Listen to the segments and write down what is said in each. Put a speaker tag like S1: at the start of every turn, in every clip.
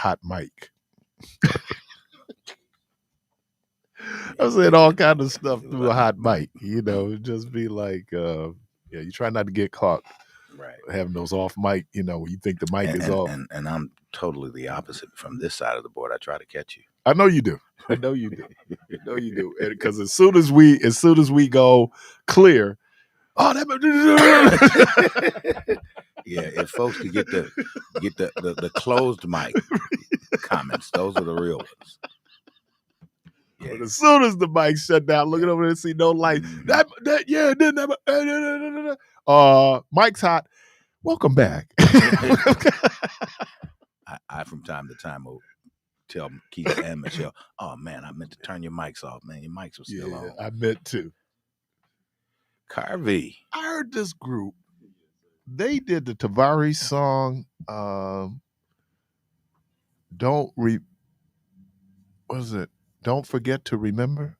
S1: hot mic. I said all kind of stuff through a hot mic. Just be like, you try not to get caught
S2: Right.
S1: having those off mic. When you think the mic is off.
S2: And I'm totally the opposite from this side of the board. I try to catch you.
S1: I know you do. Because as soon as we go clear,
S2: yeah, if folks could get the closed mic comments, those are the real ones. Yeah.
S1: But as soon as the mic shut down, looking over there and see no light. It didn't have mic's hot. Welcome back.
S2: I from time to time will tell Keith and Michelle, oh man, I meant to turn your mics off, man. Your mics were still on.
S1: I meant to.
S2: Carvey.
S1: I heard this group. They did the Tavares song. Don't forget to remember.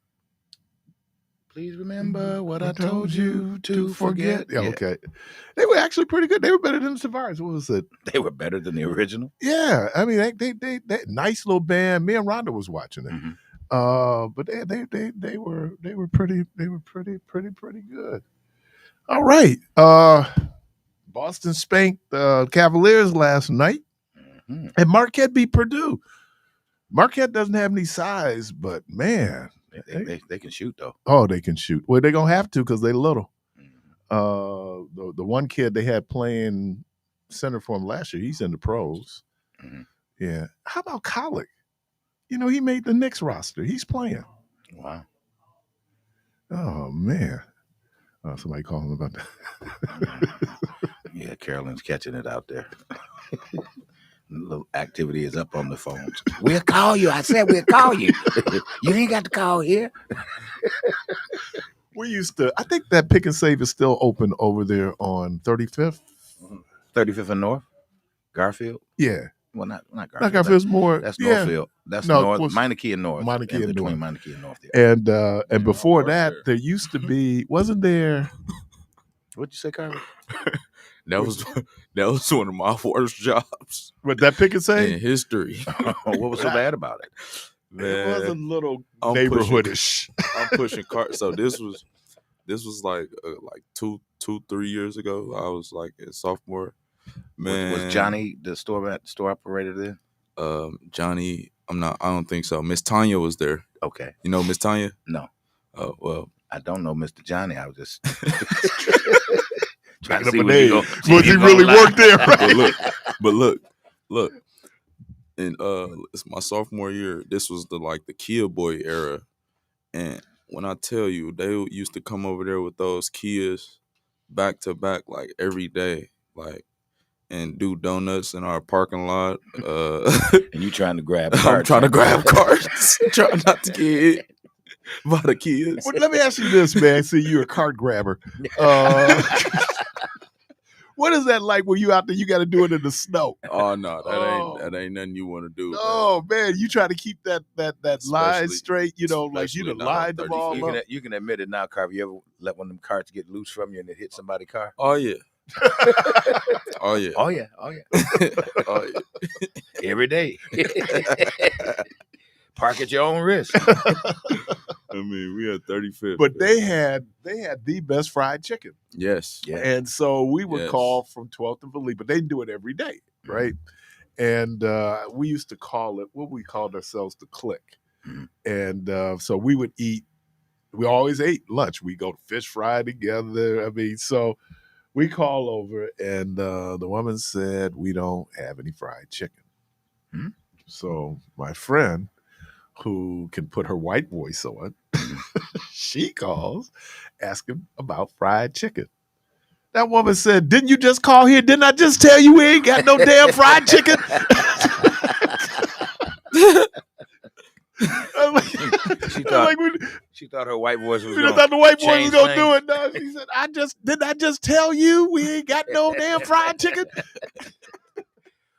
S2: Please remember what I told you to forget.
S1: Yeah, okay. They were actually pretty good. They were better than the Tavares. What was it?
S2: They were better than the original.
S1: Yeah. I mean, they nice little band. Me and Rhonda was watching it.
S2: Mm-hmm.
S1: But they were pretty good. All right. Boston spanked the Cavaliers last night.
S2: Mm-hmm.
S1: And Marquette beat Purdue. Marquette doesn't have any size, but man,
S2: they can shoot though.
S1: Oh, they can shoot. Well, they're gonna have to because they're little.
S2: Mm-hmm.
S1: The one kid they had playing center for him last year, he's in the pros.
S2: Mm-hmm.
S1: Yeah. How about Collick? He made the Knicks roster. He's playing.
S2: Wow.
S1: Oh man. Somebody calling about that.
S2: Yeah, Carolyn's catching it out there. Little activity is up on the phones. We'll call you. I said we'll call you. You ain't got to call here.
S1: I think that Pick and Save is still open over there on 35th.
S2: 35th and North? Garfield?
S1: Yeah.
S2: Well, not Garfield.
S1: Not Garfield's more.
S2: That's Northfield. That's North. Meineke and North.
S1: Meineke and
S2: between
S1: North.
S2: Meineke and North. Yeah.
S1: And before that, there used to be, wasn't there?
S2: What'd you say, Carver?
S3: That was one of my worst jobs.
S1: With that Pick and Save?
S3: In history.
S2: What was so bad about it?
S1: Man, it was a little neighborhoodish.
S3: I'm pushing carts. So this was like 3 years ago. I was like a sophomore. Man,
S2: was Johnny the store operator then?
S3: Johnny, I don't think so. Miss Tanya was there.
S2: Okay. You
S3: know Miss Tanya?
S2: No.
S3: Oh well.
S2: I don't know Mr. Johnny. I was just
S1: trying to see was he really worked there, right?
S3: But look. And it's my sophomore year. This was the Kia Boy era. And when I tell you, they used to come over there with those Kias back to back every day. And do donuts in our parking lot.
S2: And you trying to grab carts.
S3: I'm trying to grab carts. Trying not to get hit by the kids.
S1: Well, let me ask you this, man. See, you're a cart grabber. What is that like when you out there, you got to do it in the snow?
S3: Oh, no, that ain't nothing you want to do.
S1: Oh, man, you try to keep that line straight, you done lined them all up.
S2: You can admit it now, Carver. You ever let one of them carts get loose from you and it hit somebody's car?
S3: Oh, yeah. Oh yeah.
S2: Oh yeah. Oh yeah. Every day. Park at your own risk.
S3: I mean, we had 35th.
S1: But they had the best fried chicken.
S3: Yes.
S2: Yeah.
S1: And so we would call from 12th and Philippe, but they do it every day, right? And we used to call it, what we called ourselves, the click. Mm-hmm. And so we would eat, we always ate lunch. We go to fish fry together. I mean, so we call over, and the woman said, we don't have any fried chicken.
S2: Hmm?
S1: So my friend, who can put her white voice on, she calls, asking about fried chicken. That woman said, didn't you just call here? Didn't I just tell you we ain't got no damn fried chicken?
S2: She thought her white voice was
S1: going to do it. No, she said, didn't I just tell you we ain't got no damn fried chicken?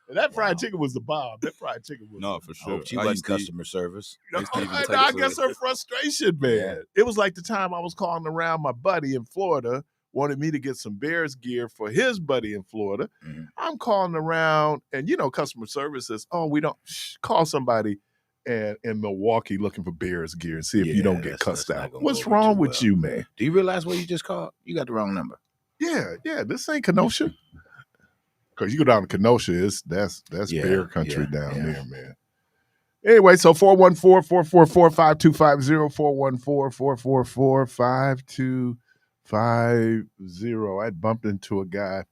S1: And that fried chicken was the bomb. That fried chicken was
S3: no, for sure.
S2: She was customer service.
S1: I guess her frustration, man. Yeah. It was like the time I was calling around my buddy in Florida wanted me to get some Bears gear for his buddy in Florida.
S2: Mm-hmm.
S1: I'm calling around, and customer service says, "Oh, we don't call somebody." And in Milwaukee, looking for Bears gear and see if you don't get cussed out. What's wrong with you, man?
S2: Do you realize what you just called? You got the wrong number.
S1: Yeah. This ain't Kenosha. Because you go down to Kenosha, that's bear country down there, man. Anyway, so 414-444-5250, 444-5250. I bumped into a guy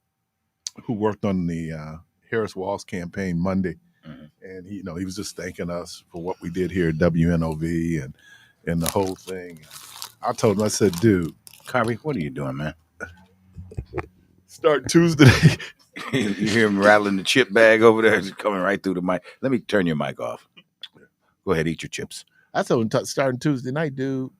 S1: who worked on the Harris Walls campaign Monday. And he was just thanking us for what we did here at WNOV and the whole thing. I told him, I said, dude,
S2: Kyrie, what are you doing, man?
S1: Start Tuesday.
S2: You hear him rattling the chip bag over there. It's coming right through the mic. Let me turn your mic off. Go ahead, eat your chips.
S1: I told him starting Tuesday night, dude,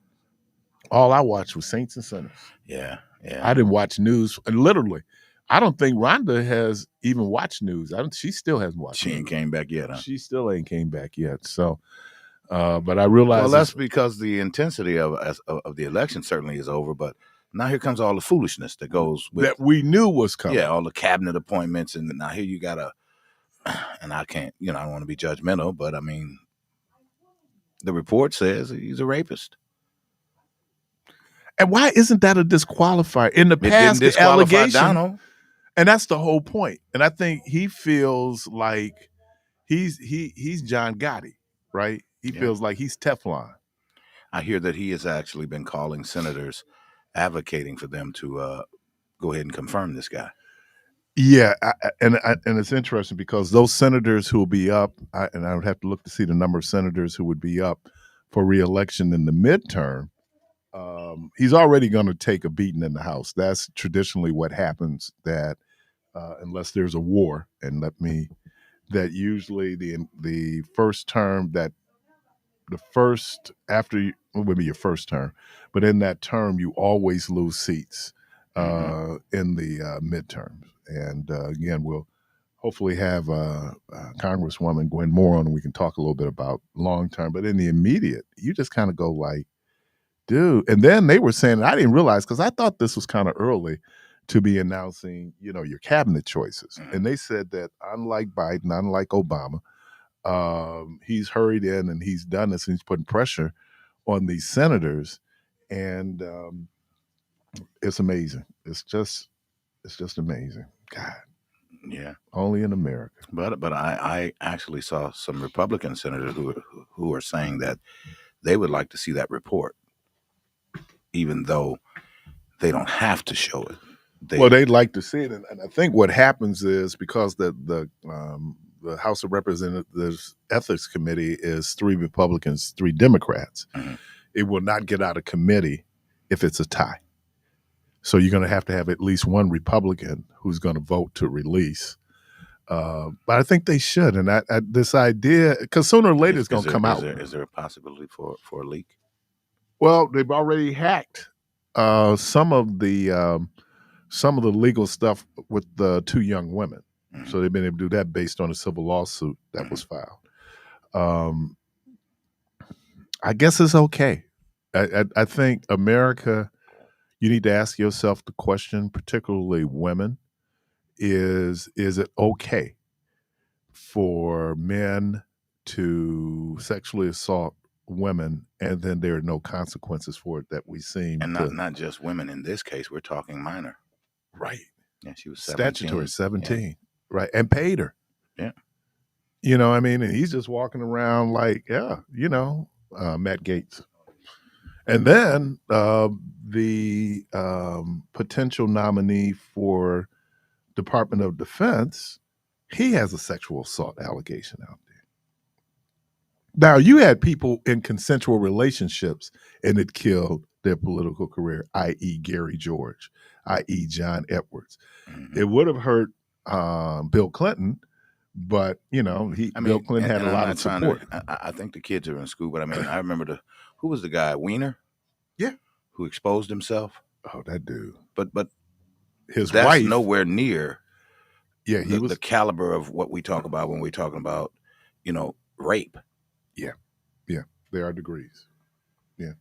S1: all I watched was Saints and Sinners.
S2: Yeah.
S1: I didn't watch news. Literally. I don't think Rhonda has even watched news. She still hasn't watched.
S2: She ain't came back yet, huh?
S1: She still ain't came back yet. So, but I realized.
S2: Well, that's because the intensity of the election certainly is over. But now here comes all the foolishness that goes with
S1: that we knew was coming.
S2: Yeah, all the cabinet appointments, and now here you got and I can't, I don't want to be judgmental, but I mean, the report says he's a rapist.
S1: And why isn't that a disqualifier? In the past, the allegation,
S2: Donald.
S1: And that's the whole point. And I think he feels like he's John Gotti, right? He feels like he's Teflon.
S2: I hear that he has actually been calling senators, advocating for them to go ahead and confirm this guy.
S1: Yeah, and it's interesting because those senators who will be up, and I would have to look to see the number of senators who would be up for re-election in the midterm. He's already going to take a beating in the House. That's traditionally what happens. That unless there's a war, and that usually the first term would be your first term, but in that term you always lose seats in the midterms. And again, we'll hopefully have Congresswoman Gwen Moore on, and we can talk a little bit about long term. But in the immediate, you just kind of go like, dude. And then they were saying, I didn't realize, because I thought this was kind of early to be announcing, your cabinet choices. And they said that unlike Biden, unlike Obama, he's hurried in and he's done this, and he's putting pressure on these senators. And it's amazing. It's just amazing. God.
S2: Yeah.
S1: Only in America.
S2: But I actually saw some Republican senators who are saying that they would like to see that report, even though they don't have to show it.
S1: They'd like to see it, and I think what happens is because the House of Representatives Ethics Committee is 3 Republicans, 3 Democrats. Mm-hmm. It will not get out of committee if it's a tie. So you're going to have at least one Republican who's going to vote to release. But I think they should, and this idea, because sooner or later it's going to come out.
S2: Is there a possibility for a leak?
S1: Well, they've already hacked some of the legal stuff with the 2 young women. Mm-hmm. So they've been able to do that based on a civil lawsuit that was filed. I guess it's okay. I think America, you need to ask yourself the question, particularly women, is it okay for men to sexually assault women and then there are no consequences for it that we seem
S2: and not just women in this case, we're talking minor.
S1: Right.
S2: Yeah, she was 17.
S1: Statutory 17. Yeah. Right. And paid her.
S2: Yeah.
S1: And he's just walking around like, Matt Gaetz. And then the potential nominee for Department of Defense, he has a sexual assault allegation out there. Now, you had people in consensual relationships and it killed their political career, i.e. Gary George, i.e. John Edwards. Mm-hmm. It would have hurt Bill Clinton, but, Bill Clinton had a lot of support.
S2: I think the kids are in school, but I remember who was the guy, Weiner?
S1: Yeah.
S2: Who exposed himself?
S1: Oh, that dude.
S2: But
S1: his
S2: that's
S1: wife,
S2: nowhere near
S1: the
S2: caliber of what we talk about when we're talking about, rape.
S1: Yeah. Yeah. There are degrees. Yeah.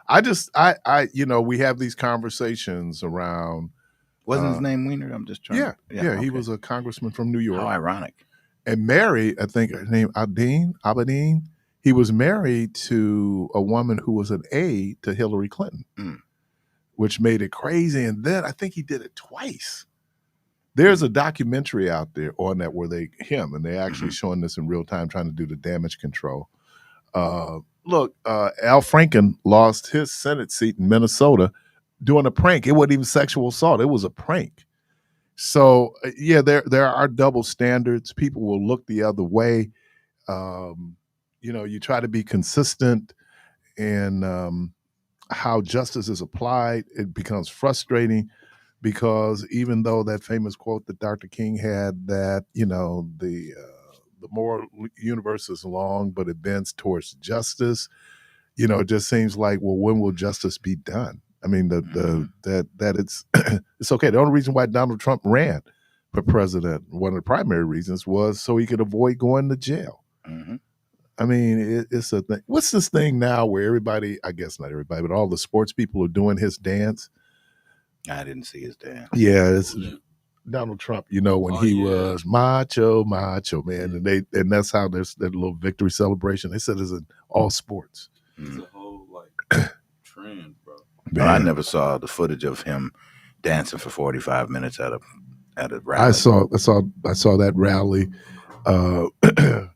S1: we have these conversations around.
S2: Wasn't his name Wiener? I'm just trying.
S1: Yeah,
S2: Yeah.
S1: he
S2: Okay.
S1: was a congressman from New York.
S2: How ironic.
S1: And married, I think her name Abedin. He was married to a woman who was an aide to Hillary Clinton, which made it crazy. And then I think he did it twice. There's a documentary out there on that where and they're actually showing this in real time, trying to do the damage control. Look, Al Franken lost his Senate seat in Minnesota doing a prank. It wasn't even sexual assault. It was a prank. So there are double standards. People will look the other way. You try to be consistent in how justice is applied. It becomes frustrating because even though that famous quote that Dr. King had that the moral universe is long, but it bends towards justice. It just seems like, well, when will justice be done? I mean, that it's it's okay. The only reason why Donald Trump ran for president, one of the primary reasons, was so he could avoid going to jail. I mean, it's a thing. What's this thing now where everybody, I guess not everybody, but all the sports people are doing his dance?
S2: I didn't see his dance.
S1: Yeah, it's Donald Trump, when he was macho man, and that's how there's that little victory celebration. They said it's in all sports.
S3: It's a whole trend, bro.
S2: Man. I never saw the footage of him dancing for 45 minutes at a rally.
S1: I saw that rally.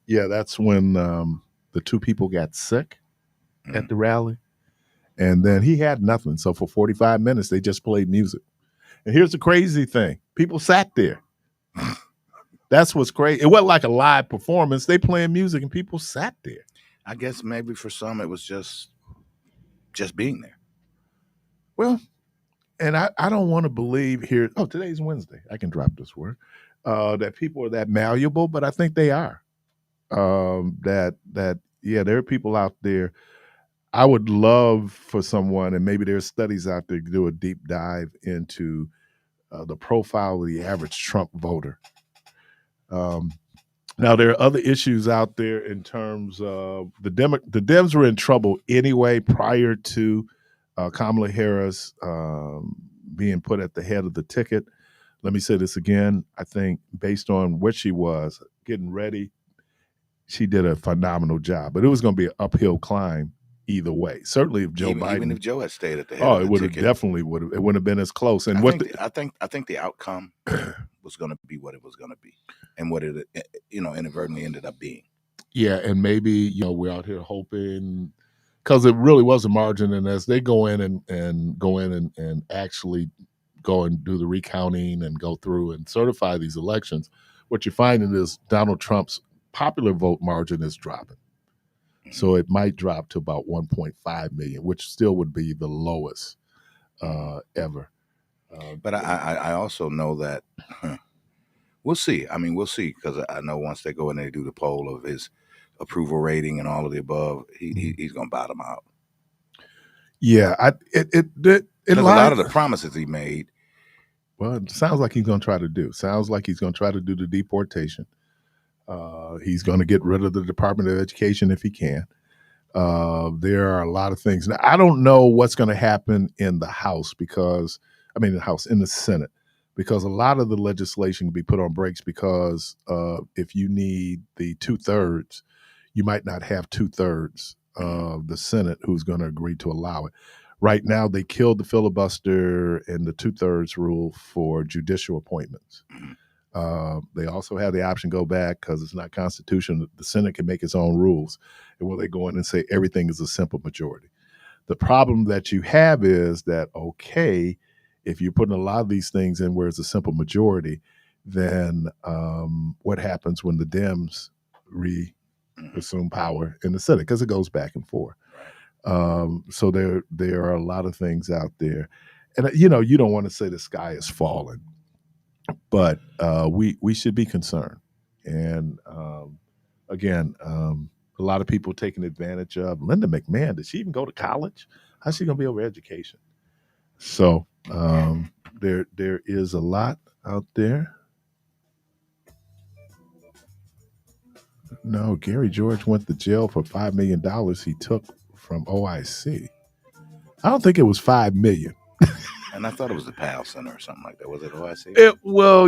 S1: That's when the two people got sick at the rally, and then he had nothing. So for 45 minutes, they just played music. And here's the crazy thing: people sat there. That's what's crazy. It wasn't like a live performance. They playing music and people sat there.
S2: I guess maybe for some it was just being there.
S1: Well, and I don't want to believe here. Oh, today's Wednesday. I can drop this word. That people are that malleable, but I think they are. There are people out there. I would love for someone, and maybe there's studies out there to do a deep dive into the profile of the average Trump voter. Now, there are other issues out there in terms of the Dems were in trouble anyway prior to Kamala Harris being put at the head of the ticket. Let me say this again. I think based on what she was getting ready, she did a phenomenal job. But it was going to be an uphill climb either way. Certainly, if Joe Biden,
S2: even if Joe had stayed at the head of the
S1: it would have
S2: ticket,
S1: definitely would have. It wouldn't have been as close. And
S2: I think the outcome was going to be what it was going to be, and what it inadvertently ended up being.
S1: Yeah, and maybe we're out here hoping, because it really was a margin, and as they go in and actually go and do the recounting and go through and certify these elections, what you're finding is Donald Trump's popular vote margin is dropping. So it might drop to about 1.5 million, which still would be the lowest ever.
S2: But I also know that we'll see. I mean, we'll see, because I know once they go and they do the poll of his approval rating and all of the above, he's going to bottom out.
S1: Yeah,
S2: because a lot of the promises he made.
S1: Well, it sounds like he's going to try to do. Sounds like he's going to try to do the deportation. He's going to get rid of the Department of Education if he can. There are a lot of things. Now, I don't know what's going to happen in the House in the Senate, because a lot of the legislation can be put on brakes because if you need the 2/3, you might not have 2/3 of the Senate who's going to agree to allow it. Right now, they killed the filibuster and the 2/3 rule for judicial appointments. They also have the option to go back because it's not constitutional. The Senate can make its own rules, and when they go in and say everything is a simple majority. The problem that you have is that, okay, if you're putting a lot of these things in where it's a simple majority, then what happens when the Dems reassume power in the Senate? Because it goes back and forth. So there are a lot of things out there, and you don't want to say the sky is falling, but we should be concerned. And again, a lot of people taking advantage of Linda McMahon. Did she even go to college? How's she going to be over education? So there is a lot out there. No, Gary George went to jail for $5 million he took from OIC. I don't think it was $5 million.
S2: And I thought it was the PAL Center or something like that. Was it OIC?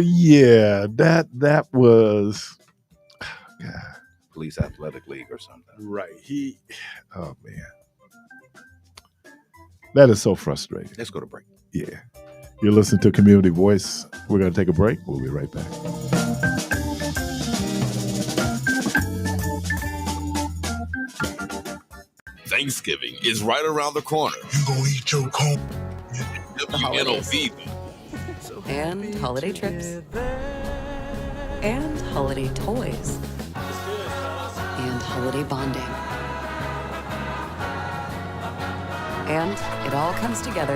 S1: Yeah, that was God.
S2: Police Athletic League or something.
S1: Right. Oh man. That is so frustrating.
S2: Let's go to break.
S1: Yeah. You're listening to Community Voice. We're going to take a break. We'll be right back.
S4: Thanksgiving is right around the corner.
S5: You gonna eat your corn?
S6: The holidays.
S4: WNOV.
S6: And holiday trips. And holiday toys. And holiday bonding. And it all comes together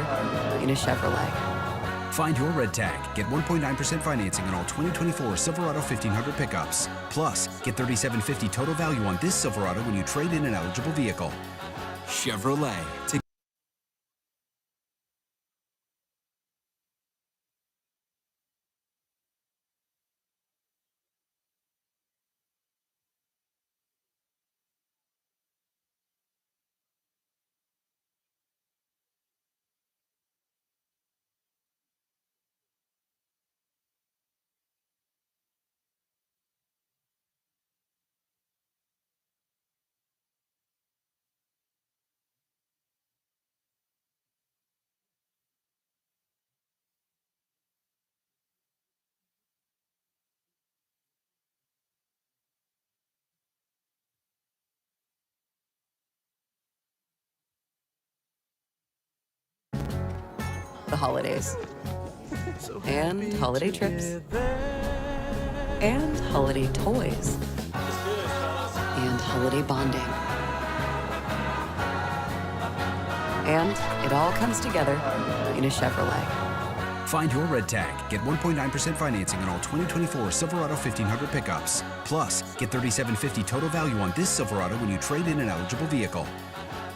S6: in a Chevrolet.
S7: Find your red tag. Get 1.9% financing on all 2024 Silverado 1500 pickups. Plus, get $3,750 total value on this Silverado when you trade in an eligible vehicle. Chevrolet.
S6: The holidays. And holiday trips. And holiday toys. And holiday bonding. And it all comes together in a Chevrolet.
S7: Find your red tag. Get 1.9% financing on all 2024 Silverado 1500 pickups. Plus, get $3,750 total value on this Silverado when you trade in an eligible vehicle.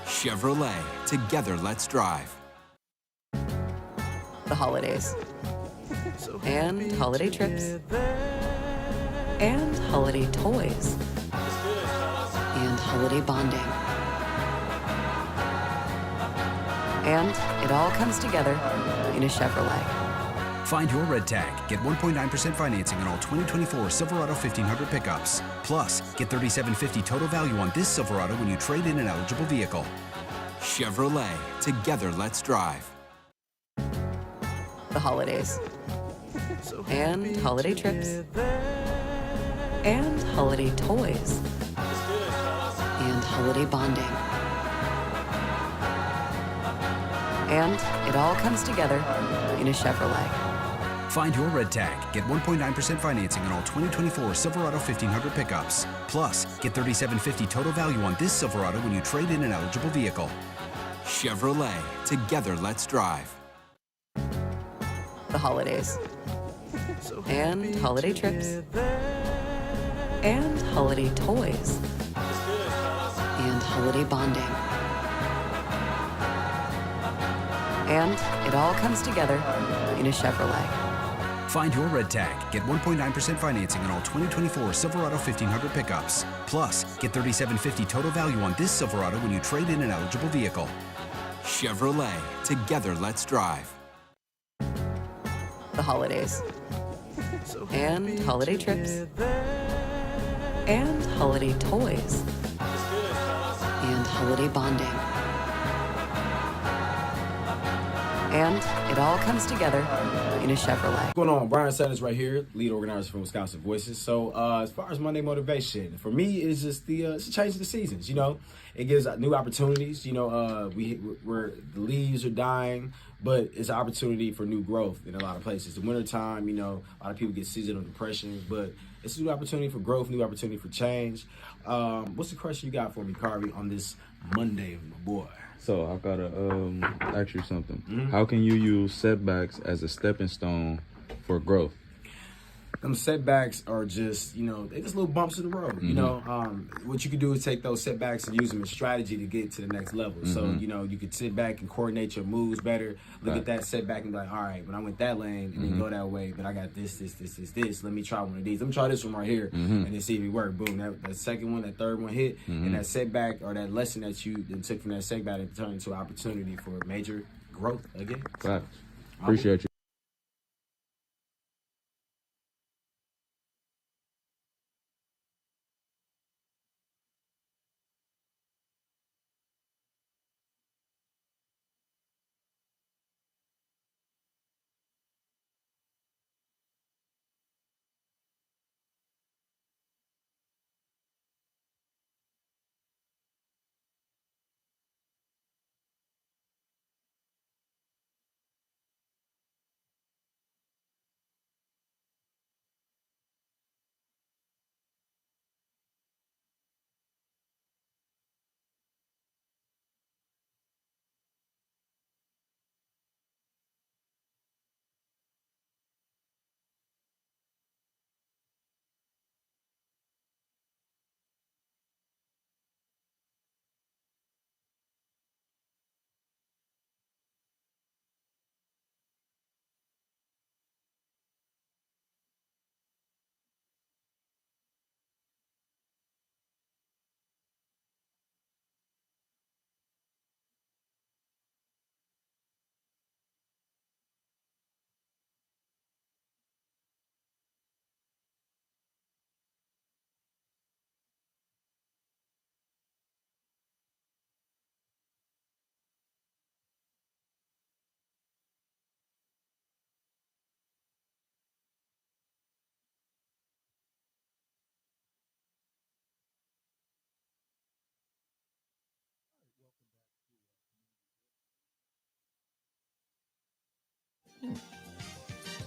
S7: Chevrolet. Together, let's drive.
S6: The holidays. And holiday trips. And holiday toys. And holiday bonding. And it all comes together in a Chevrolet.
S7: Find your red tag. Get 1.9% financing on all 2024 Silverado 1500 pickups. Plus, get $3,750 total value on this Silverado when you trade in an eligible vehicle. Chevrolet. Together, let's drive.
S6: The holidays. And holiday trips. And holiday toys. And holiday bonding. And it all comes together in a Chevrolet.
S7: Find your red tag. Get 1.9% financing on all 2024 Silverado 1500 pickups. Plus, get $3,750 total value on this Silverado when you trade in an eligible vehicle. Chevrolet. Together, let's drive.
S6: The holidays. And holiday trips. And holiday toys. And holiday bonding. And it all comes together in a Chevrolet.
S7: Find your red tag. Get 1.9% financing on all 2024 Silverado 1500 pickups. Plus, get $3,750 total value on this Silverado when you trade in an eligible vehicle. Chevrolet. Together, let's drive.
S6: The holidays. And holiday trips. And holiday toys. And holiday bonding. And it all comes together in a Chevrolet.
S8: What's going on? Brian Sanders right here, lead organizer from Wisconsin Voices. So as far as Monday motivation, for me, it's just it's a change of the seasons. You know, it gives new opportunities. You know, we're the leaves are dying, but it's an opportunity for new growth in a lot of places. The wintertime, you know, a lot of people get seasonal depression, but it's a new opportunity for growth, new opportunity for change. What's the question you got for me, Carvey, on this Monday, my boy?
S3: So I gotta ask you something. Mm-hmm. How can you use setbacks as a stepping stone for growth?
S8: them setbacks are just, they just little bumps in the road. What you can do is take those setbacks and use them as strategy to get to the next level. So, you could sit back and coordinate your moves better. Look at that setback and be like, all right, when I went that lane and then go that way, but I got this. Let me try one of these. Let me try this one right here and then see if it worked. Boom. That second one, that third one hit, and that setback or that lesson that you then took from that setback and turned into an opportunity for major growth again.
S5: Right. Appreciate you.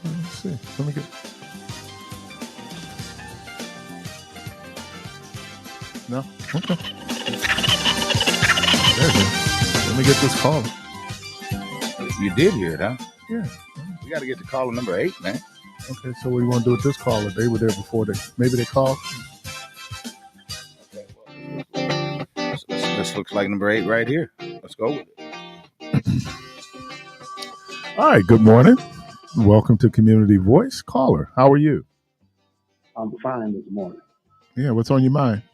S1: Let's see. Let me get. No. Okay. There it is. Let me get this call.
S2: You did hear it, huh?
S1: Yeah.
S2: We got to get to caller number 8, man.
S1: Okay. So what do you want to do with this caller? They were there before maybe they called.
S2: This looks like number 8 right here. Let's go with it.
S1: All right. Good morning. Welcome to Community Voice. Caller, how are you?
S9: I'm fine this morning.
S1: Yeah. What's on your mind?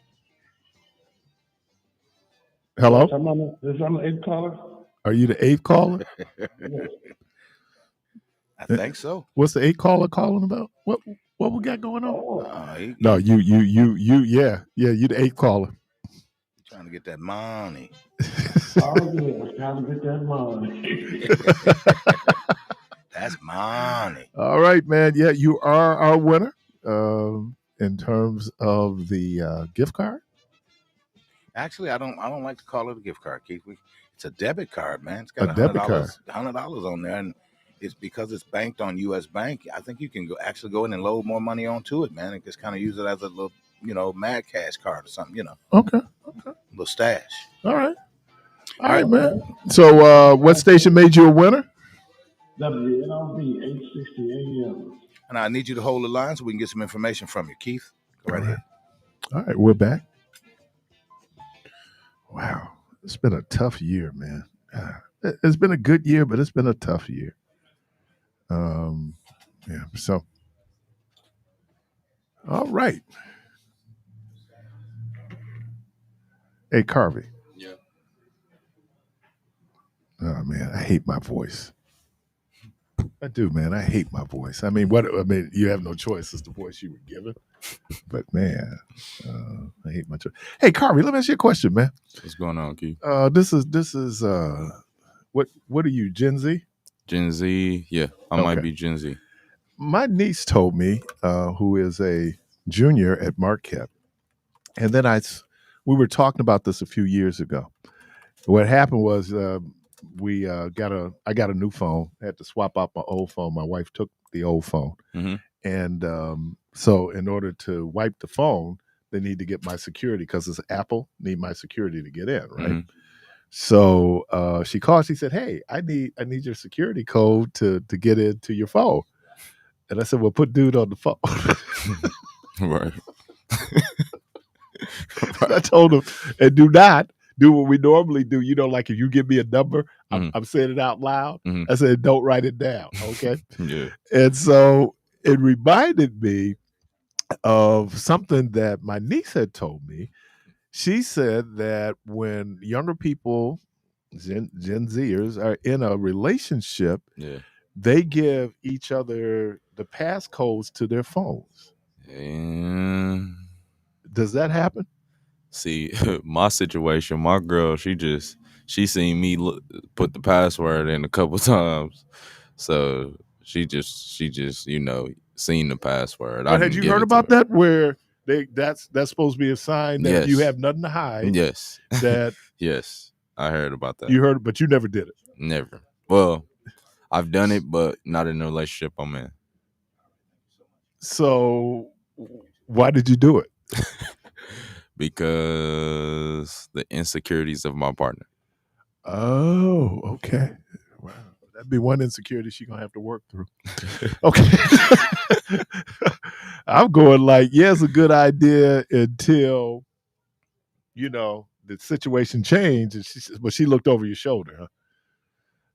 S1: Hello?
S9: Is I'm the 8th caller?
S1: Are you the 8th caller?
S9: Yes.
S2: I think so.
S1: What's the 8th caller calling about? What we got going on?
S9: Oh.
S1: No, you, yeah, you the 8th caller.
S2: Trying to get that money.
S9: Oh, yeah, trying to get that money.
S2: That's money.
S1: All right, man. Yeah, you are our winner in terms of the gift card.
S2: Actually, I don't like to call it a gift card, Keith. It's a debit card, man. It's got
S1: A debit card.
S2: $100 on there, and it's because it's banked on U.S. Bank. I think you can go in and load more money onto it, man, and just kind of use it as a little, Mad Cash card or something,
S1: Okay.
S2: A little stash.
S1: All right, man. So, what station made you a winner?
S9: WNOB 860 AM.
S2: And I need you to hold the line so we can get some information from you, Keith. Go right ahead.
S1: All right, we're back. Wow, it's been a tough year, man. It's been a good year, but it's been a tough year. Yeah. So, all right. Hey, Carvey.
S3: Yeah.
S1: Oh man, I hate my voice. I do, man. I hate my voice. I mean, you have no choice. It's the voice you were given. But man, I hate my choice. Hey, Carvey, let me ask you a question, man.
S3: What's going on, Keith?
S1: This is what are you, Gen Z?
S3: Gen Z. Yeah, I might be Gen Z.
S1: My niece told me, who is a junior at Marquette, and then we were talking about this a few years ago. What happened was I got a new phone. I had to swap out my old phone. My wife took the old phone, and so in order to wipe the phone, they need to get my security because it's Apple. Need my security to get in, right? So she called. She said, "Hey, I need your security code to get into your phone." And I said, well, put dude on the phone.
S3: Right.
S1: I told him, and do not do what we normally do. You know, like if you give me a number, I'm saying it out loud. I said, don't write it down. Okay.
S3: Yeah.
S1: And so it reminded me of something that my niece had told me. She said that when younger people, Gen Zers, are in a relationship,
S3: Yeah.
S1: they give each other the passcodes to their phones.
S3: And
S1: Does that happen?
S3: see, my situation, my girl, she seen me put the password in a couple times, so she just seen the password. I
S1: But had
S3: didn't
S1: you
S3: give
S1: heard
S3: it to
S1: about
S3: her.
S1: that where that's supposed to be a sign that you
S3: Yes.
S1: have nothing to hide?
S3: Yes.
S1: That
S3: Yes, I heard about that.
S1: you heard, but you never did it.
S3: Never. Well, I've done it, but not in the relationship I'm in.
S1: So why did you do it?
S3: Because the insecurities of my partner.
S1: Oh, okay. Wow. That'd be one insecurity she's gonna have to work through. Okay. I'm going like, yeah, it's a good idea until the situation changed, and she looked over your shoulder, huh?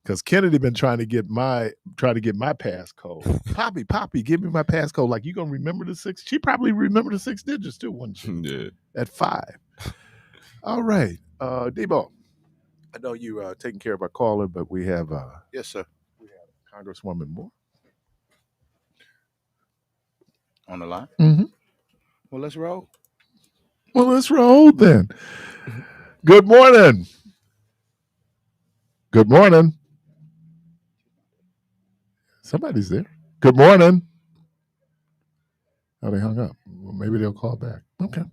S1: Because Kennedy been trying to get my passcode. Poppy, give me my passcode. Like, you gonna remember the six? She probably remember the 6 digits too, wouldn't she?
S3: Yeah.
S1: At 5. All right, Debo. I know you taking care of our caller, but we have
S2: Yes, sir.
S1: Congresswoman Moore
S2: On the line.
S1: Mm-hmm.
S2: Well, let's roll.
S1: Well, let's roll then. Good morning. Good morning. Somebody's there. Good morning. Oh, they hung up. Well, maybe they'll call back. Okay.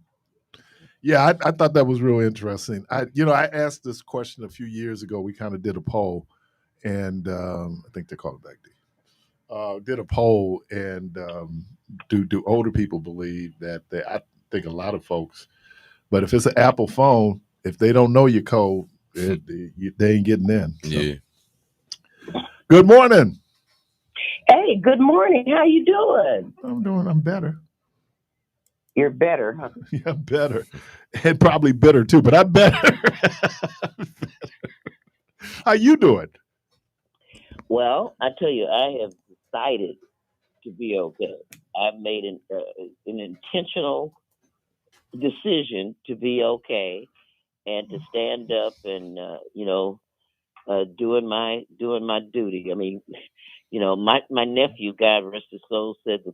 S1: Yeah, I thought that was real interesting. I asked this question a few years ago. We kind of did a poll, and I think they called it back. Did a poll, and do older people believe that I think a lot of folks, but if it's an Apple phone, if they don't know your code, they ain't getting in. So.
S3: Yeah.
S1: Good morning.
S10: Hey, good morning. How you doing?
S1: I'm better.
S10: You're better, huh?
S1: Yeah, I'm better. And probably bitter too, but I'm better. How you doing?
S10: Well, I tell you, I have decided to be okay. I've made an intentional decision to be okay and to stand up and doing my duty. I mean, my nephew, God rest his soul, said that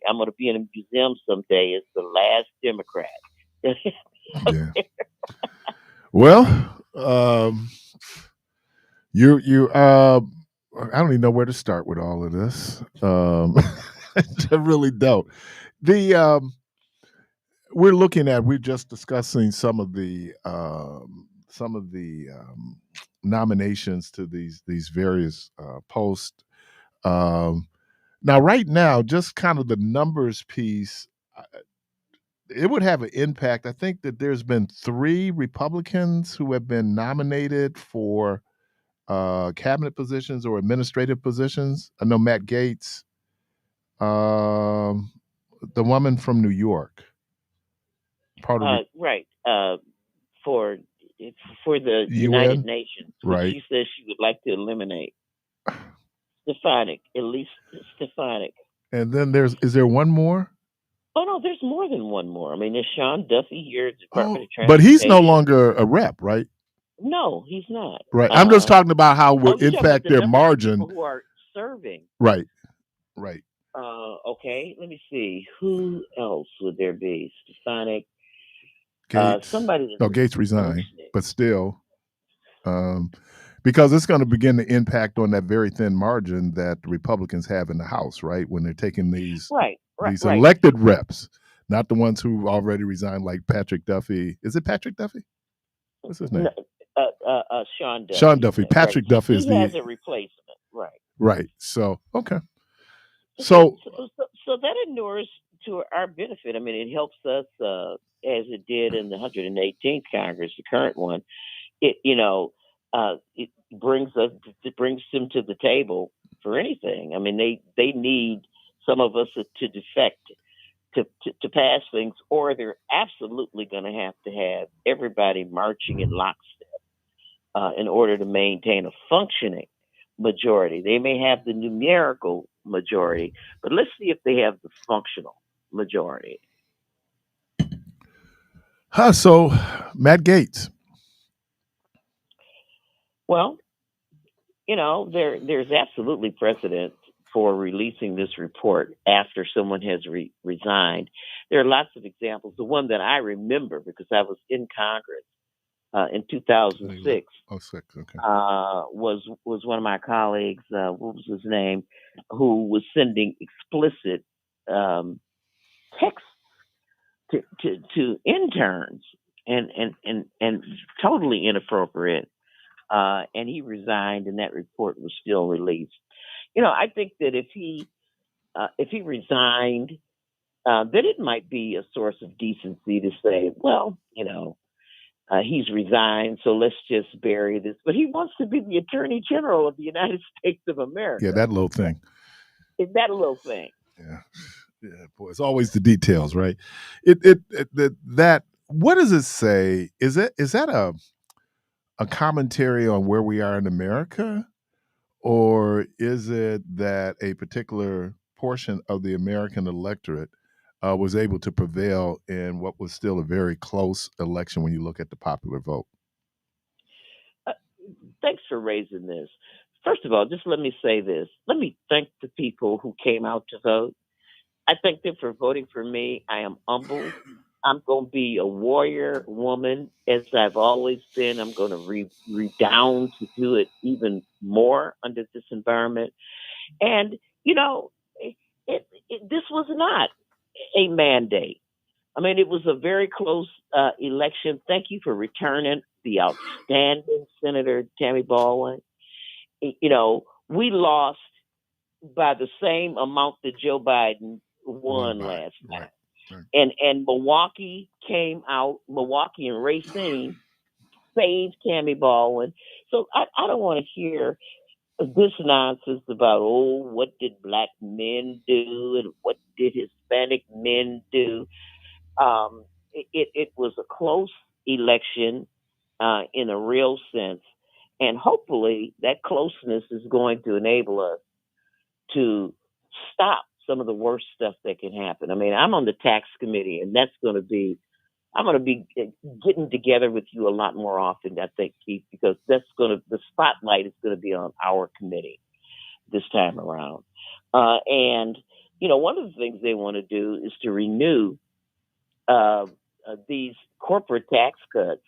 S10: I'm going to be in a museum someday. It's the last Democrat.
S1: Yeah. Well, you I don't even know where to start with all of this. I really don't. The we're just discussing some of the nominations to these various posts. Now, right now, just kind of the numbers piece, it would have an impact. I think that there's been 3 Republicans who have been nominated for cabinet positions or administrative positions. I know Matt Gaetz, the woman from New York, part of
S10: right. For the United
S1: UN,
S10: Nations,
S1: right?
S10: she says she would like to eliminate Stefanik, at least Stefanik.
S1: And then is there one more?
S10: Oh no, there's more than one more. I mean, there's Sean Duffy here at the Department of
S1: But
S10: Transportation.
S1: he's no longer a rep, right?
S10: No, he's not.
S1: Right. I'm just talking about how
S10: you're
S1: in
S10: talking
S1: fact
S10: about the
S1: their
S10: number of
S1: margin.
S10: people who are serving.
S1: Right.
S10: Okay, let me see. Who else would there be? Stefanik.
S1: Gates.
S10: Somebody.
S1: No, Gates resigned, but still, because it's going to begin to impact on that very thin margin that the Republicans have in the House, right? When they're taking these elected reps, not the ones who already resigned, like Patrick Duffy. Is it Patrick Duffy? What's his name?
S10: Sean Duffy.
S1: Sean Duffy. Patrick Duffy is
S10: he has a replacement, right?
S1: Right. So okay.
S10: So that inures to our benefit. I mean, it helps us as it did in the 118th Congress, the current one. It brings them to the table for anything. I mean, they need some of us to defect to pass things, or they're absolutely going to have everybody marching in lockstep in order to maintain a functioning majority. They may have the numerical majority, but let's see if they have the functional majority.
S1: So, Matt Gaetz.
S10: Well, there's absolutely precedent for releasing this report after someone has resigned. There are lots of examples. The one that I remember, because I was in Congress in 2006,
S1: okay.
S10: was one of my colleagues, what was his name, who was sending explicit texts to interns and totally inappropriate. And he resigned, and that report was still released. I think that if he resigned, then it might be a source of decency to say, well, he's resigned, so let's just bury this. But he wants to be the Attorney General of the United States of America.
S1: Yeah, that little thing.
S10: That little thing.
S1: Yeah, boy, it's always the details, right? That what does it say? Is that a commentary on where we are in America, or is it that a particular portion of the American electorate was able to prevail in what was still a very close election when you look at the popular vote?
S10: Thanks for raising this. First of all, just let me say this. Let me thank the people who came out to vote. I thank them for voting for me. I am humbled. I'm going to be a warrior woman, as I've always been. I'm going to redound to do it even more under this environment. And, this was not a mandate. I mean, it was a very close election. Thank you for returning the outstanding Senator Tammy Baldwin. We lost by the same amount that Joe Biden won last night. Right. And Milwaukee came out, Milwaukee and Racine saved Tammy Baldwin. So I don't want to hear this nonsense about, what did black men do and what did Hispanic men do? It was a close election in a real sense. And hopefully that closeness is going to enable us to stop some of the worst stuff that can happen. I mean, I'm on the tax committee, and I'm going to be getting together with you a lot more often, I think, Keith, because the spotlight is going to be on our committee this time around. And one of the things they want to do is to renew these corporate tax cuts.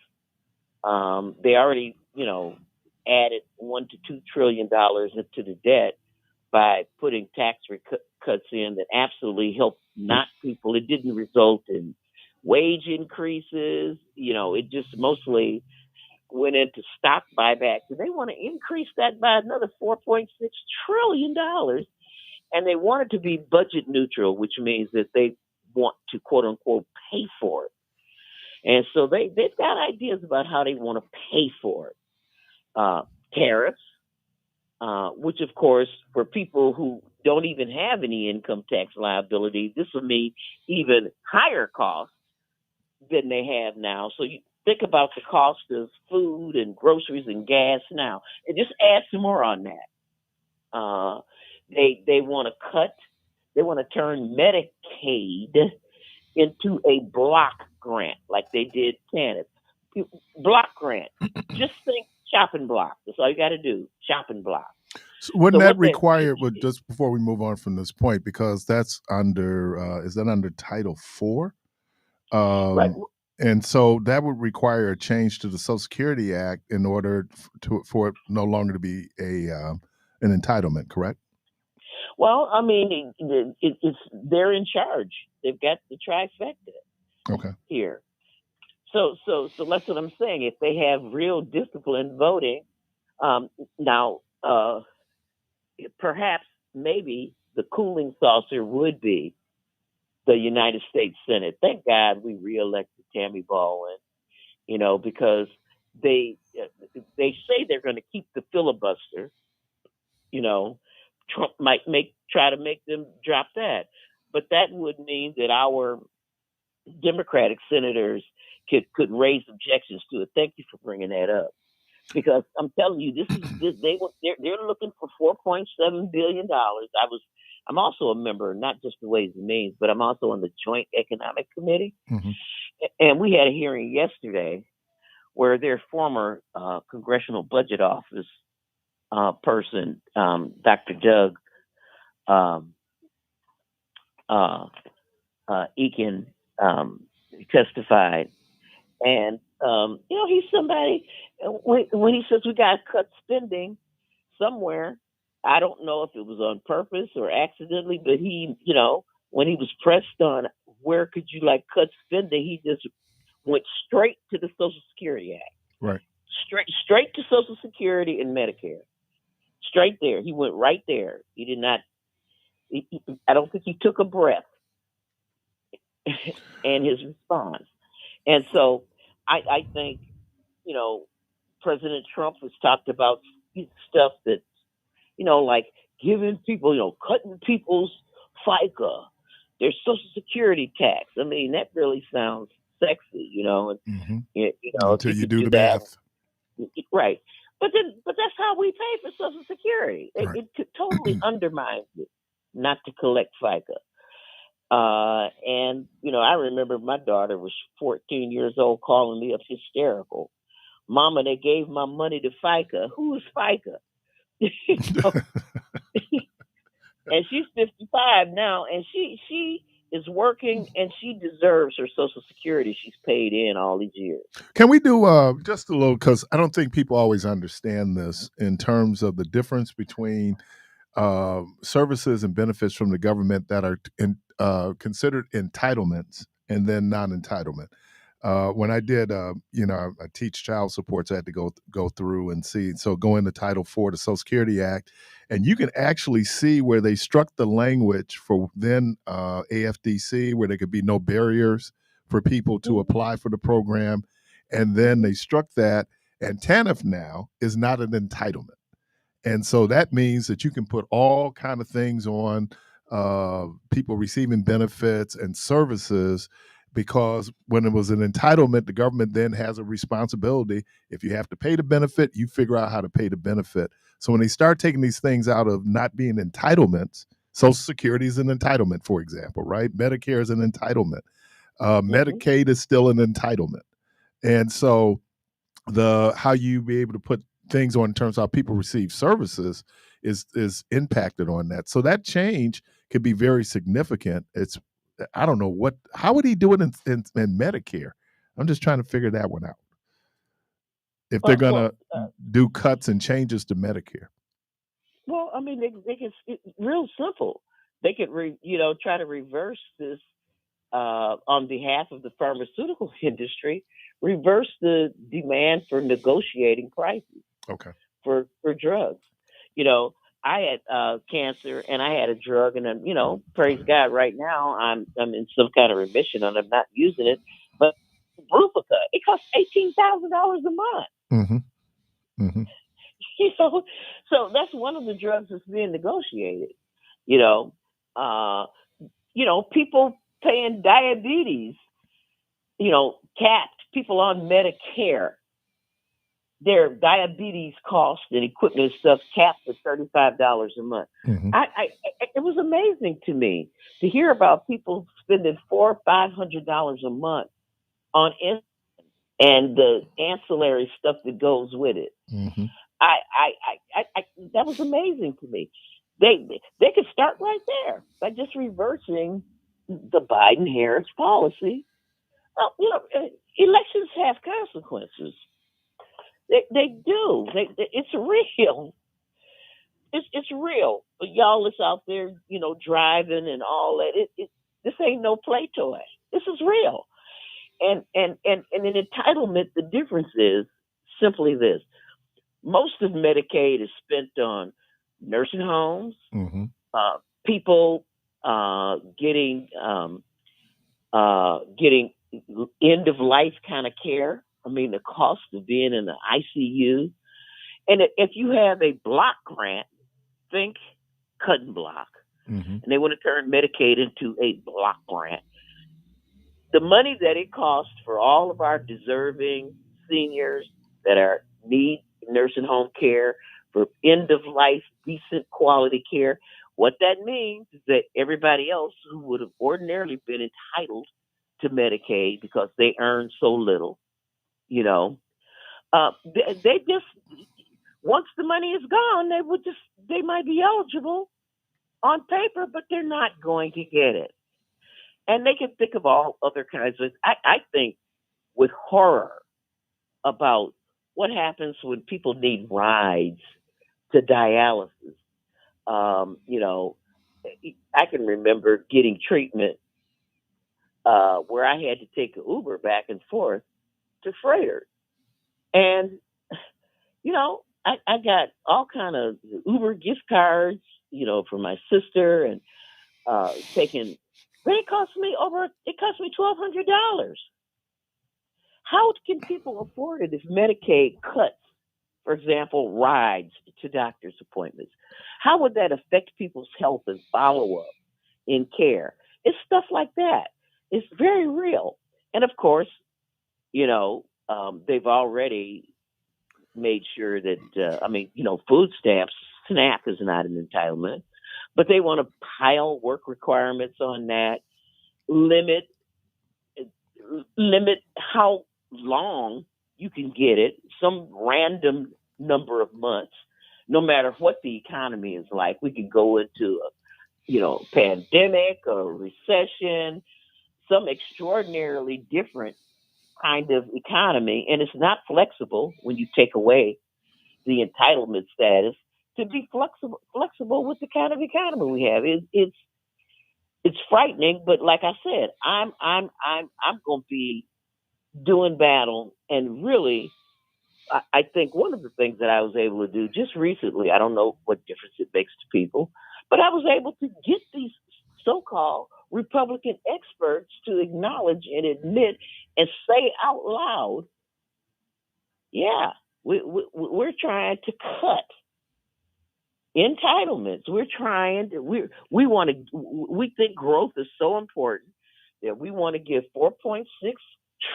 S10: They already, added $1 to $2 trillion into the debt by putting tax cuts in that absolutely helped not people. It didn't result in wage increases. It just mostly went into stock buybacks. And they want to increase that by another $4.6 trillion. And they want it to be budget neutral, which means that they want to, quote unquote, pay for it. And so they've got ideas about how they want to pay for it. Tariffs, which, of course, for people who don't even have any income tax liability, this will mean even higher costs than they have now. So you think about the cost of food and groceries and gas now, and just add some more on that. They want to turn Medicaid into a block grant like they did TANF. Block grant. Just think shopping block. That's all you got to do. Shopping block.
S1: So wouldn't that require, just before we move on from this point, because that's is that under Title IV?
S10: Right.
S1: And so that would require a change to the Social Security Act in order for it no longer to be an entitlement, correct?
S10: Well, I mean, they're in charge. They've got the trifecta here. So that's what I'm saying. If they have real disciplined voting, now perhaps maybe the cooling saucer would be the United States Senate. Thank God we reelected Tammy Baldwin, because they say they're going to keep the filibuster, Trump might try to make them drop that. But that would mean that our Democratic senators could raise objections to it. Thank you for bringing that up, because I'm telling you, they're looking for $4.7 billion. I'm also a member, not just the Ways and Means, but I'm also on the Joint Economic Committee.
S1: Mm-hmm.
S10: And we had a hearing yesterday where their former Congressional Budget Office person, Dr. Doug Eakin, testified. And, he's somebody, when he says we got to cut spending somewhere, I don't know if it was on purpose or accidentally, but he, when he was pressed on where could you cut spending, he just went straight to the Social Security Act.
S1: Right.
S10: Straight to Social Security and Medicare. Straight there. He went right there. He did not, I don't think he took a breath in his response. And so I think, President Trump has talked about stuff that, like giving people, cutting people's FICA, their Social Security tax. I mean, that really sounds sexy,
S1: Mm-hmm.
S10: Until
S1: you do the math.
S10: Right. But that's how we pay for Social Security. It totally undermines it not to collect FICA. And, I remember my daughter was 14 years old calling me up hysterical. Mama, they gave my money to FICA. Who is FICA? And she's 55 now, and she is working, and she deserves her Social Security she's paid in all these years.
S1: Can we do just a little, because I don't think people always understand this in terms of the difference between services and benefits from the government that are considered entitlements and then non-entitlement. When I did, I teach child support, so I had to go through and see. So go into Title IV, the Social Security Act, and you can actually see where they struck the language for then AFDC, where there could be no barriers for people to apply for the program. And then they struck that, and TANF now is not an entitlement. And so that means that you can put all kind of things on people receiving benefits and services, because when it was an entitlement, the government then has a responsibility. If you have to pay the benefit, you figure out how to pay the benefit. So when they start taking these things out of not being entitlements, Social Security is an entitlement, for example, right? Medicare is an entitlement. Medicaid is still an entitlement. And so how you be able to put things on in terms of how people receive services is impacted on that. So that change could be very significant. I don't know how would he do it in Medicare? I'm just trying to figure that one out. If they're going to do cuts and changes to Medicare.
S10: Well, I mean, they can, it's real simple. They could, try to reverse this on behalf of the pharmaceutical industry, reverse the demand for negotiating prices.
S1: Okay.
S10: For drugs. I had cancer and I had a drug, and then, praise God, right now I'm in some kind of remission and I'm not using it. But Brufica, it costs $18,000 a month.
S1: Mm-hmm. Mm-hmm.
S10: So that's one of the drugs that's being negotiated. People paying diabetes, capped, people on Medicare. Their diabetes cost and equipment and stuff capped at $35 a month.
S1: Mm-hmm.
S10: It was amazing to me to hear about people spending $400 or $500 a month on insulin and the ancillary stuff that goes with it.
S1: Mm-hmm.
S10: That was amazing to me. They could start right there by just reversing the Biden-Harris policy. Well, elections have consequences. They do. It's real. It's real. But y'all that's out there, driving and all that. This ain't no play toy. This is real. And in entitlement, the difference is simply this: most of Medicaid is spent on nursing homes,
S1: mm-hmm.
S10: People getting end of life kind of care. I mean, the cost of being in the ICU. And if you have a block grant, think cutting block,
S1: Mm-hmm.
S10: and they want to turn Medicaid into a block grant. The money that it costs for all of our deserving seniors that are need nursing home care, for end of life decent quality care, what that means is that everybody else who would have ordinarily been entitled to Medicaid because they earn so little, you know, they just, once the money is gone, they might be eligible on paper, but they're not going to get it. And they can think of all other kinds of, I think with horror about what happens when people need rides to dialysis. You know, I can remember getting treatment where I had to take an Uber back and forth to Freighter. And, you know, I got all kind of Uber gift cards, you know, for my sister and taking, but it cost me $1,200. How can people afford it if Medicaid cuts, for example, rides to doctor's appointments? How would that affect people's health and follow up in care? It's stuff like that. It's very real. And of course, you know, they've already made sure that, you know, food stamps, SNAP is not an entitlement, but they want to pile work requirements on that, limit how long you can get it, some random number of months, no matter what the economy is like. We could go into a, pandemic or recession, some extraordinarily different kind of economy, and it's not flexible when you take away the entitlement status to be flexible with the kind of economy we have. It's frightening, but like I said, I'm going to be doing battle, and really, I think one of the things that I was able to do just recently, I don't know what difference it makes to people, but I was able to get these so-called Republican experts to acknowledge and admit and say out loud, yeah, we're trying to cut entitlements. We think growth is so important that we want to give 4.6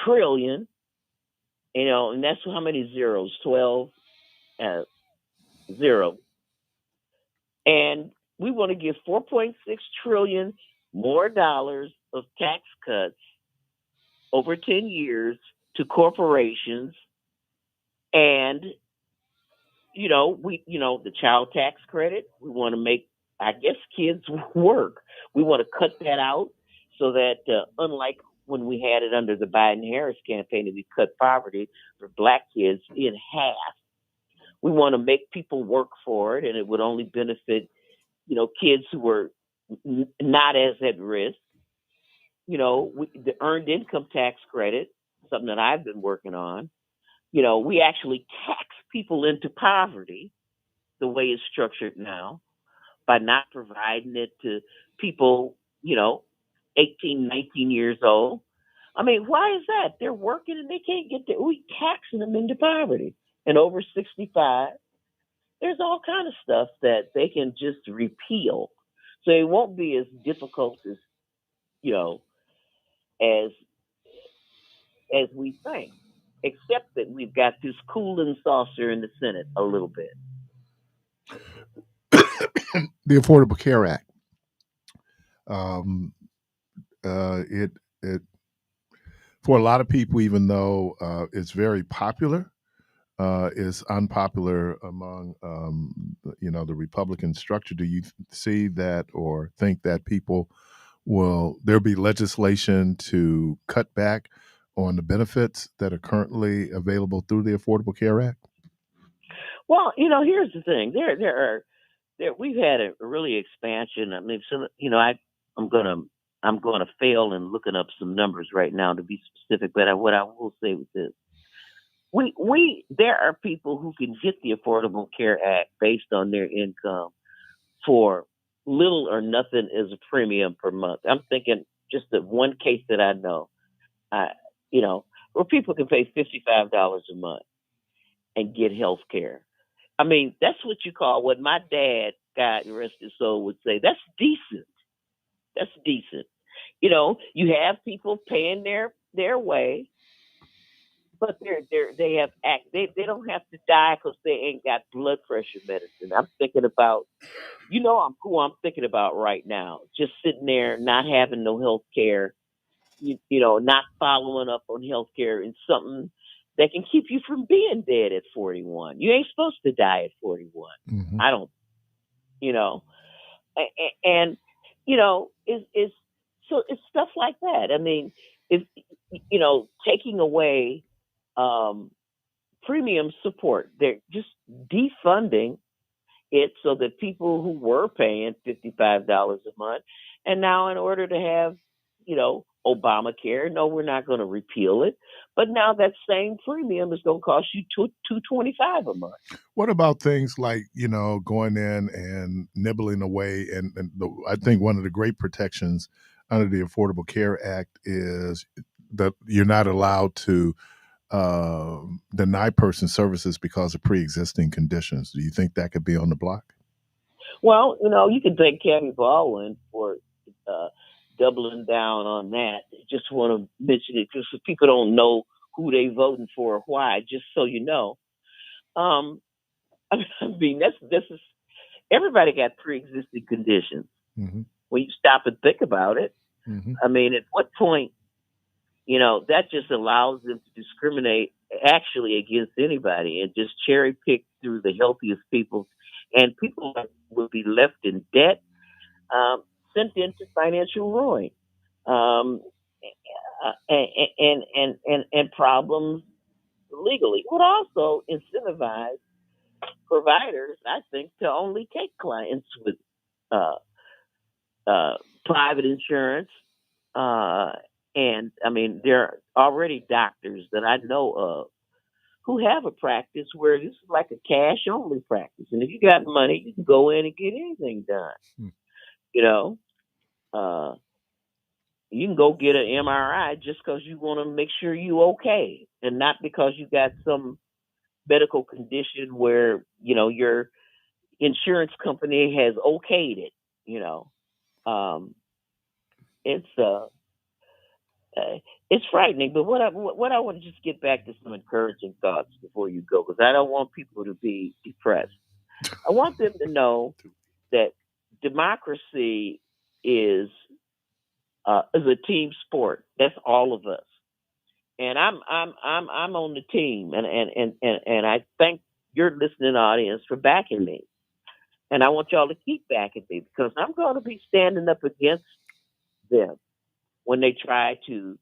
S10: trillion, and that's how many zeros? 12, 0. And we want to give 4.6 trillion more dollars of tax cuts over 10 years to corporations. And, the child tax credit, we want to make, I guess, kids work. We want to cut that out so that, unlike when we had it under the Biden-Harris campaign, that we cut poverty for Black kids in half. We want to make people work for it, and it would only benefit, kids who were not as at risk. The earned income tax credit, something that I've been working on. We actually tax people into poverty the way it's structured now by not providing it to people, 18, 19 years old. I mean, why is that? They're working and they can't get there. We taxing them into poverty. And over 65, there's all kind of stuff that they can just repeal. So it won't be as difficult as, as we think, except that we've got this cooling saucer in the Senate a little bit.
S1: The Affordable Care Act. It for a lot of people, even though it's very popular, is unpopular among the Republican structure. Do you see that or think that people there'll be legislation to cut back on the benefits that are currently available through the Affordable Care Act?
S10: Well, here's the thing. We've had a really expansion. I mean, so, I'm gonna fail in looking up some numbers right now to be specific. But what I will say with this, there are people who can get the Affordable Care Act based on their income for little or nothing as a premium per month. I'm thinking just the one case that I know, where people can pay $55 a month and get health care. I mean, that's what you call what my dad, God rest his soul, would say. That's decent. That's decent. You have people paying their way, but they have they don't have to die because they ain't got blood pressure medicine. I'm thinking about I'm who I'm thinking about right now. Just sitting there, not having no health care, not following up on health care and something that can keep you from being dead at 41. You ain't supposed to die at 41.
S1: Mm-hmm.
S10: I don't, you know, and it's so it's stuff like that. I mean, if taking away um, premium support, they're just defunding it so that people who were paying $55 a month, and now in order to have, Obamacare, no, we're not going to repeal it, but now that same premium is going to cost you $225 a month.
S1: What about things like going in and nibbling away? I think one of the great protections under the Affordable Care Act is that you're not allowed to deny person services because of pre-existing conditions. Do you think that could be on the block?
S10: Well, you can thank Tammy Baldwin for uh, doubling down on that. Just want to mention it because people don't know who they voting for or why. Just so you know, um, I mean this is everybody got pre-existing conditions.
S1: Mm-hmm.
S10: When you stop and think about it,
S1: Mm-hmm.
S10: I mean, at what point, that just allows them to discriminate actually against anybody and just cherry pick through the healthiest people, and people will be left in debt, sent into financial ruin, um, and problems legally. Would also incentivize providers, I think, to only take clients with uh, private insurance. And I mean, there are already doctors that I know of who have a practice where this is like a cash only practice. And if you got money, you can go in and get anything done.
S1: Hmm.
S10: You know, uh, you can go get an MRI just because you want to make sure you okay, and not because you got some medical condition where your insurance company has okayed it. You know, um, it's it's frightening. But what I want to just get back to some encouraging thoughts before you go, because I don't want people to be depressed. I want them to know that democracy is a team sport. That's all of us, and I'm on the team, and I thank your listening audience for backing me, and I want y'all to keep backing me because I'm going to be standing up against them when they try to,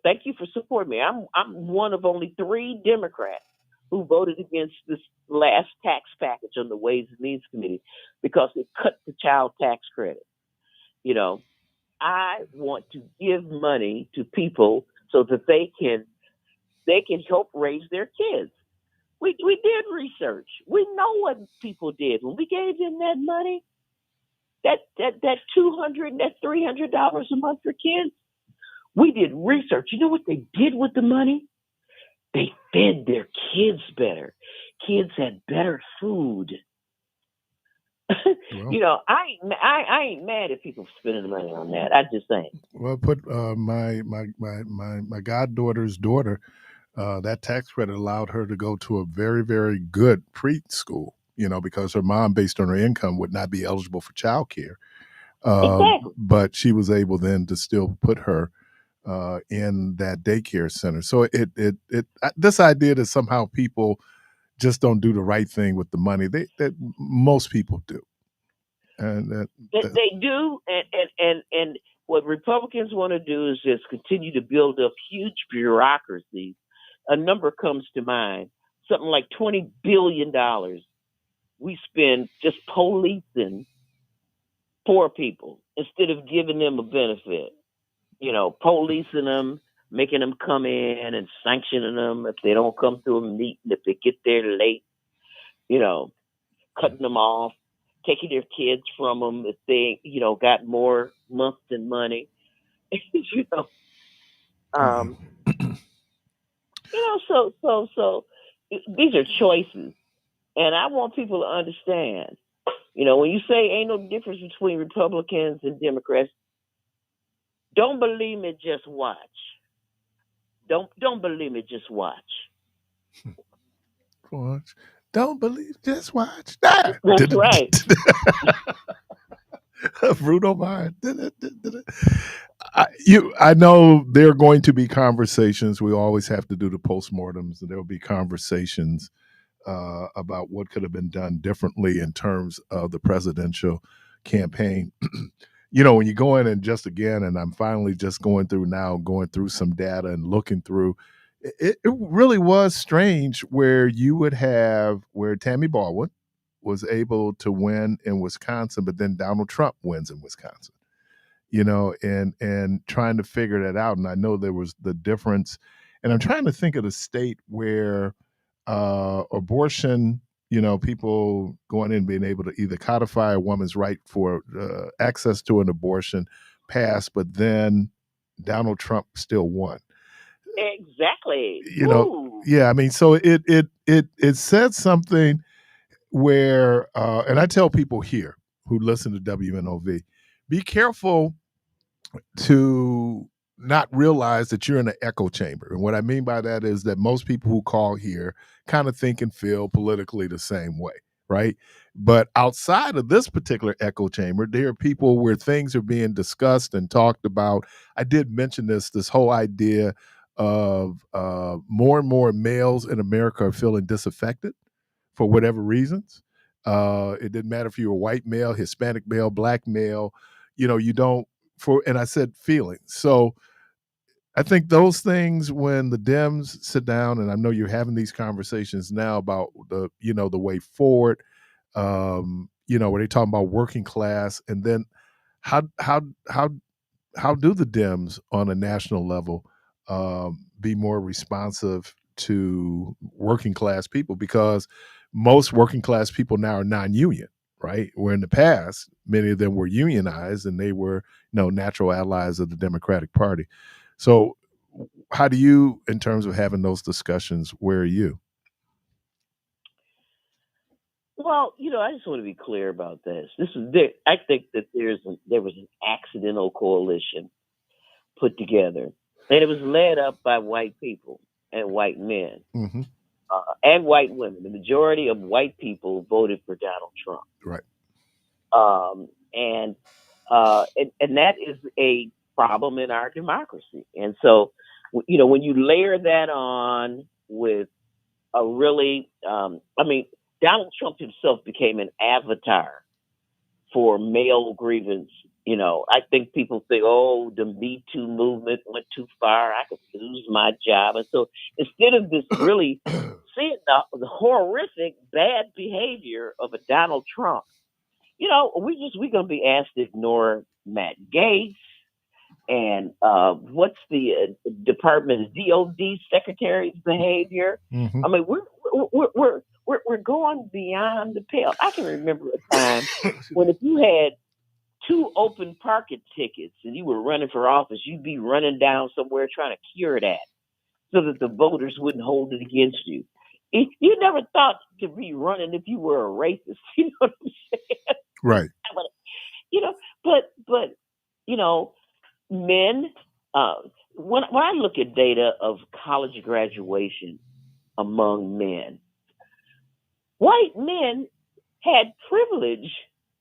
S10: thank you for supporting me. I'm one of only 3 Democrats who voted against this last tax package on the Ways and Means Committee because it cut the child tax credit. I want to give money to people so that they can help raise their kids. We did research. We know what people did when we gave them that money. That $200 and that $300 a month for kids. We did research. You know what they did with the money? They fed their kids better. Kids had better food.
S1: Well,
S10: I ain't mad at people spending money on that. I just ain't.
S1: well, put my goddaughter's daughter. That tax credit allowed her to go to a very, very good preschool. Because her mom, based on her income, would not be eligible for child care.
S10: Exactly.
S1: But she was able then to still put her in that daycare center. So this idea that somehow people just don't do the right thing with the money, that most people do, and
S10: They do, and what Republicans want to do is just continue to build up huge bureaucracies. A number comes to mind, something like $20 billion we spend just policing poor people instead of giving them a benefit. Policing them, making them come in and sanctioning them if they don't come to a meeting, if they get there late, cutting them off, taking their kids from them if they, got more months than money. you know, um, so these are choices, And I want people to understand, when you say ain't no difference between Republicans and Democrats, don't believe me, just watch. Don't believe me, just watch.
S1: Watch. Don't believe, just watch. Ah!
S10: That's right.
S1: Bruno Mars. I know there are going to be conversations. We always have to do the postmortems, and there will be conversations about what could have been done differently in terms of the presidential campaign. When you go in and just again, and I'm finally just going through some data and looking through, it really was strange where Tammy Baldwin was able to win in Wisconsin, but then Donald Trump wins in Wisconsin. And trying to figure that out. And I know there was the difference, and I'm trying to think of the state where abortion, people going in being able to either codify a woman's right for access to an abortion passed, but then Donald Trump still won.
S10: Exactly.
S1: Yeah. I mean, so it said something where, and I tell people here who listen to WNOV, be careful to not realize that you're in an echo chamber. And what I mean by that is that most people who call here kind of think and feel politically the same way, right? But outside of this particular echo chamber, there are people where things are being discussed and talked about. I did mention this whole idea of more and more males in America are feeling disaffected for whatever reasons. It didn't matter if you were white male, Hispanic male, black male, you don't, and I said feelings. So I think those things, when the Dems sit down, and I know you're having these conversations now about the way forward, where they talking about working class, and then how do the Dems on a national level be more responsive to working class people? Because most working class people now are non-union, right? Where in the past, many of them were unionized and they were, natural allies of the Democratic Party. So how do you, in terms of having those discussions, where are you?
S10: Well, I just want to be clear about this. I think that there was an accidental coalition put together, and it was led up by white people and white men.
S1: Mm-hmm.
S10: And white women. The majority of white people voted for Donald Trump.
S1: Right.
S10: And that is a problem in our democracy. And so, when you layer that on with a really, Donald Trump himself became an avatar for male grievance. I think people think, oh, the Me Too movement went too far. I could lose my job. And so instead of this really seeing the horrific bad behavior of a Donald Trump, we're going to be asked to ignore Matt Gaetz and what's the department's DOD secretary's behavior.
S1: Mm-hmm.
S10: I mean, we're going beyond the pale. I can remember a time when if you had 2 open parking tickets and you were running for office, you'd be running down somewhere trying to cure that so that the voters wouldn't hold it against you. You never thought to be running if you were a racist. You know what I'm saying?
S1: Right.
S10: But men, when I look at data of college graduation among men, white men had privilege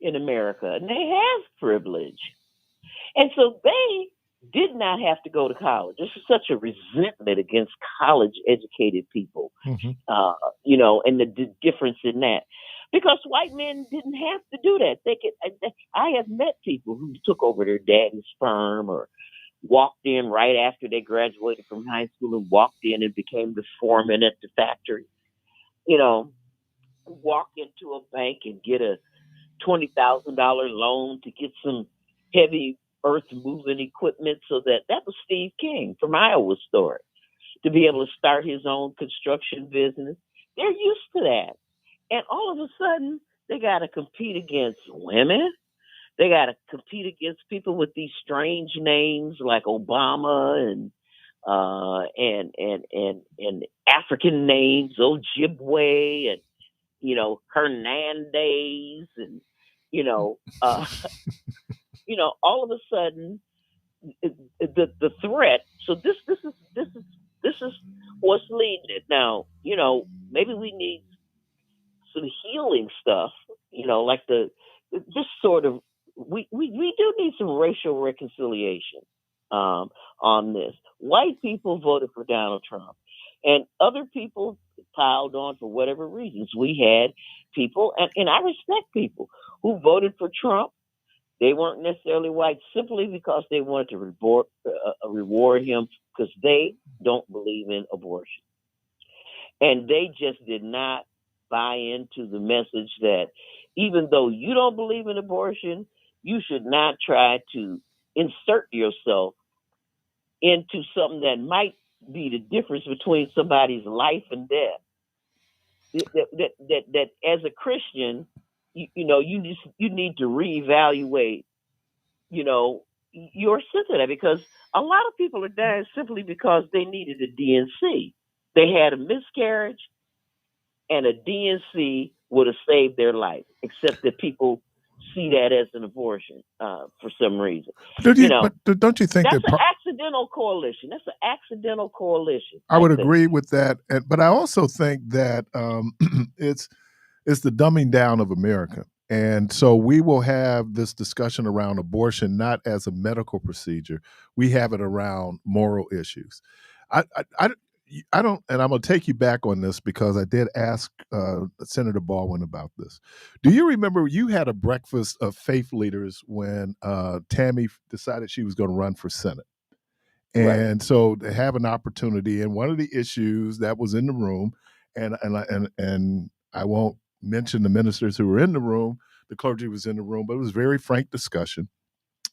S10: in America, and they have privilege. And so they did not have to go to college. This is such a resentment against college-educated people,
S1: mm-hmm.
S10: And the difference in that. Because white men didn't have to do that. I have met people who took over their daddy's firm or walked in right after they graduated from high school and walked in and became the foreman at the factory. Walk into a bank and get a $20,000 loan to get some heavy earth moving equipment. So that was Steve King from Iowa Story, to be able to start his own construction business. They're used to that. And all of a sudden they got to compete against women. They got to compete against people with these strange names like Obama and African names, Ojibwe, and Hernandez and you know, all of a sudden the threat. So this is what's leading it now. Maybe we need some healing stuff. Like just sort of we do need some racial reconciliation um, on this. White people voted for Donald Trump, and other people piled on for whatever reasons. We had people, and I respect people who voted for Trump. They weren't necessarily white simply because they wanted to reward him because they don't believe in abortion. And they just did not buy into the message that even though you don't believe in abortion, you should not try to insert yourself into something that might be the difference between somebody's life and death. That as a Christian, you need to reevaluate, your sense of that because a lot of people are dying simply because they needed a DNC. They had a miscarriage and a DNC would have saved their life, except that people see that as an abortion for some reason.
S1: But don't you think
S10: That's
S1: that
S10: an accidental coalition. That's an accidental coalition.
S1: I would agree with that, but I also think that it's the dumbing down of America. And so we will have this discussion around abortion not as a medical procedure. We have it around moral issues. I don't, and I'm going to take you back on this because I did ask Senator Baldwin about this. Do you remember you had a breakfast of faith leaders when Tammy decided she was going to run for Senate? And right. So to have an opportunity, and one of the issues that was in the room, and I won't mention the ministers who were in the room, the clergy was in the room, but it was very frank discussion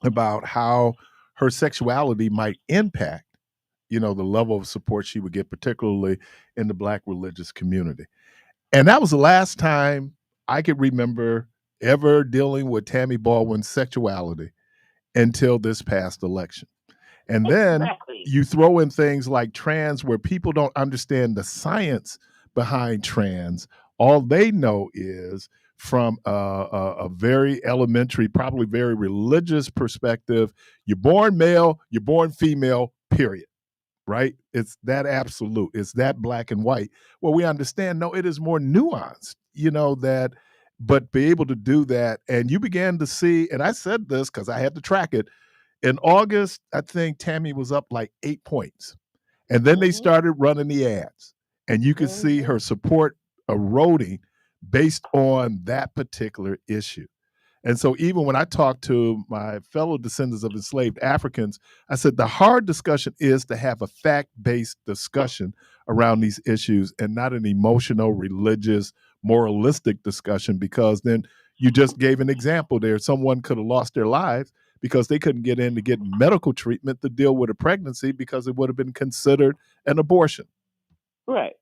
S1: about how her sexuality might impact, the level of support she would get, particularly in the Black religious community. And that was the last time I could remember ever dealing with Tammy Baldwin's sexuality until this past election. And then you throw in things like trans, where people don't understand the science behind trans. All they know is from a very elementary, probably very religious perspective. You're born male, you're born female, period. Right? It's that absolute. It's that black and white. Well, we understand, no, it is more nuanced, but be able to do that. And you began to see, and I said this because I had to track it. In August, I think Tammy was up like 8 points. And then they started running the ads. And you could see her support eroding based on that particular issue. And so even when I talk to my fellow descendants of enslaved Africans, I said the hard discussion is to have a fact-based discussion around these issues and not an emotional, religious, moralistic discussion, because then you just gave an example there. Someone could have lost their lives because they couldn't get in to get medical treatment to deal with a pregnancy because it would have been considered an abortion.
S10: Right.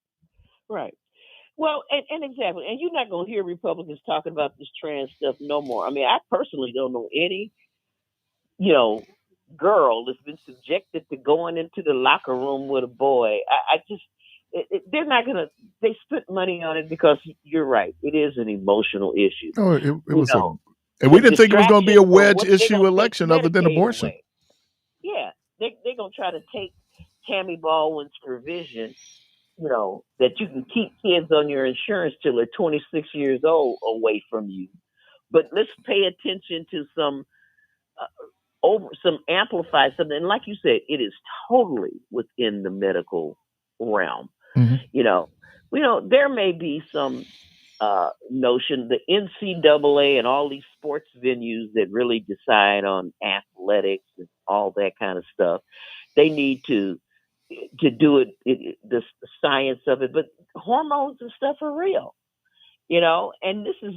S10: Well, and exactly. And you're not going to hear Republicans talking about this trans stuff no more. I mean, I personally don't know any, girl that's been subjected to going into the locker room with a boy. I just, they're not going to, they spent money on it because you're right. It is an emotional issue.
S1: Oh, it was and we didn't think it was going to be a wedge issue election other than abortion.
S10: Away. Yeah, they're going to try to take Tammy Baldwin's provision, that you can keep kids on your insurance till they're 26 years old away from you. But let's pay attention to some amplified something. And like you said, it is totally within the medical realm. Mm-hmm. There may be some notion, the NCAA and all these sports venues that really decide on athletics and all that kind of stuff, they need to do it, the science of it, but hormones and stuff are real, and this is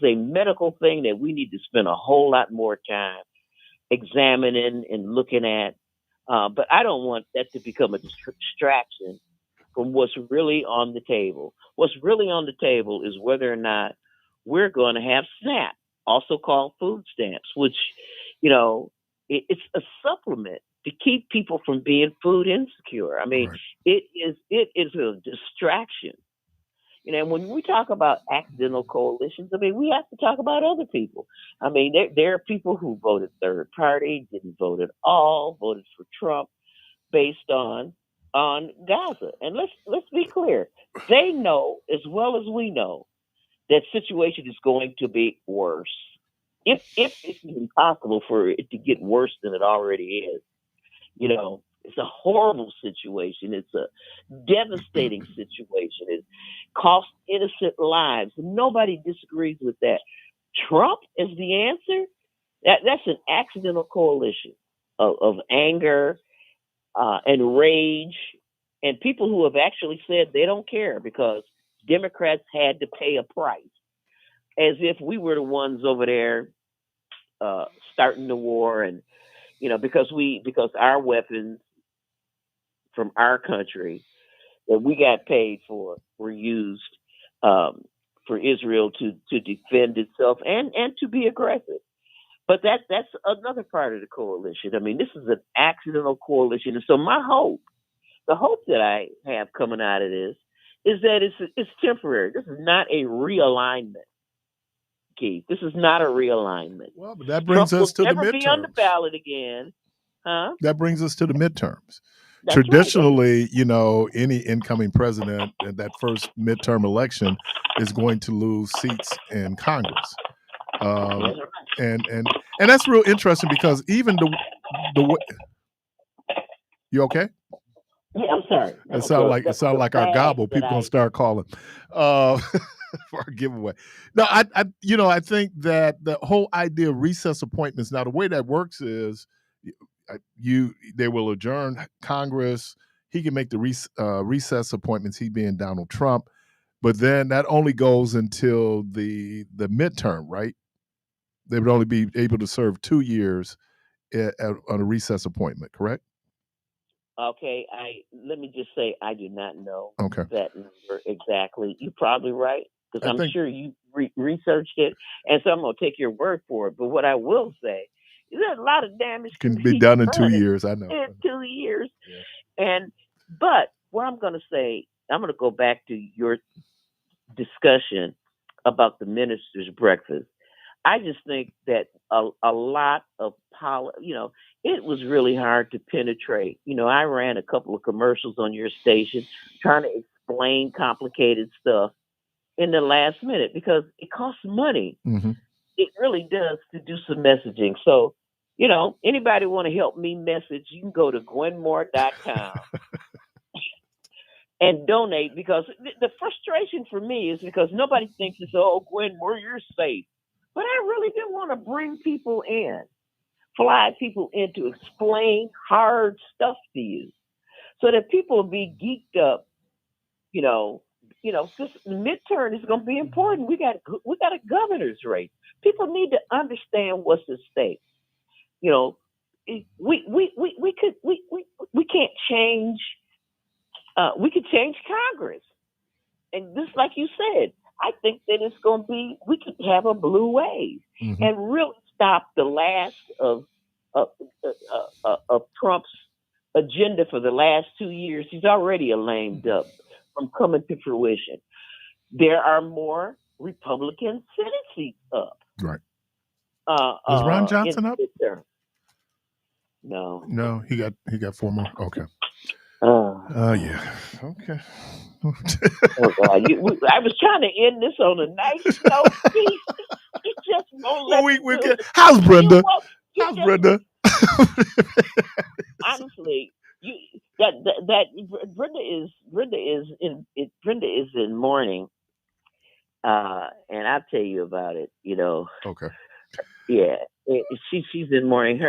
S10: a medical thing that we need to spend a whole lot more time examining and looking at. But I don't want that to become a distraction from what's really on the table. What's really on the table is whether or not we're going to have SNAP, also called food stamps, which, it's a supplement to keep people from being food insecure. I mean, right. It is a distraction. You know, and when we talk about accidental coalitions, I mean, we have to talk about other people. I mean, there are people who voted third party, didn't vote at all, voted for Trump based on Gaza. And let's be clear, they know as well as we know that situation is going to be worse. If it's even possible for it to get worse than it already is, you know, it's a horrible situation. It's a devastating situation. It costs innocent lives. Nobody disagrees with that. Trump is the answer. That's an accidental coalition of anger and rage, and people who have actually said they don't care because Democrats had to pay a price, as if we were the ones over there starting the war, and you know, because our weapons from our country that we got paid for were used for Israel to defend itself and to be aggressive. But that's another part of the coalition. I mean, this is an accidental coalition, and so the hope that I have coming out of this is that it's temporary. This is not a realignment, Keith. This is not a realignment.
S1: Well, but that brings
S10: Trump
S1: us to
S10: will
S1: the
S10: never be on the
S1: midterms.
S10: ballot again, huh?
S1: That brings us to the midterms.
S10: That's
S1: Traditionally, you know, any incoming president in that first midterm election is going to lose seats in Congress. And that's real interesting because even the way, you okay?
S10: Yeah, I'm sorry.
S1: It sound like our gobble. People gonna start calling for our giveaway. No, I think that the whole idea of recess appointments. Now, the way that works is they will adjourn Congress. He can make the recess appointments. He being Donald Trump, but then that only goes until the midterm, right? They would only be able to serve 2 years on a recess appointment, correct?
S10: Okay, let me just say I do not know
S1: Okay.
S10: that number exactly. You're probably right because I'm
S1: think-
S10: sure you researched it, and so I'm gonna take your word for it. But what I will say is that a lot of damage
S1: Can be done in 2 years. I know.
S10: in 2 years, but what I'm gonna say, I'm gonna go back to your discussion about the minister's breakfast. I just think that a lot of it was really hard to penetrate. You know, I ran a couple of commercials on your station trying to explain complicated stuff in the last minute because it costs money.
S1: Mm-hmm.
S10: It really does to do some messaging. So, you know, anybody want to help me message, you can go to gwenmore.com and donate because the frustration for me is because nobody thinks it's, oh, Gwen Moore, you're safe. But I really didn't want to bring people in, fly people in to explain hard stuff to you so that people will be geeked up. You know, this midterm is going to be important. We got a governor's race. People need to understand what's at stake. You know, we can't change. We could change Congress, and just like you said, I think that it's going to be. We could have a blue wave and really stop the last of Trump's agenda for the last 2 years. He's already a lame duck from coming to fruition. There are more Republican Senate seats up.
S1: Right. Is Ron Johnson up?
S10: No,
S1: he got 4 more. Okay. Yeah. Okay.
S10: Oh God, I was trying to end this on a nice note. He just won't let me do it.
S1: How's Brenda? How's Brenda?
S10: Honestly, that Brenda is in mourning, and I'll tell you about it. You know.
S1: Okay.
S10: Yeah, she's in mourning.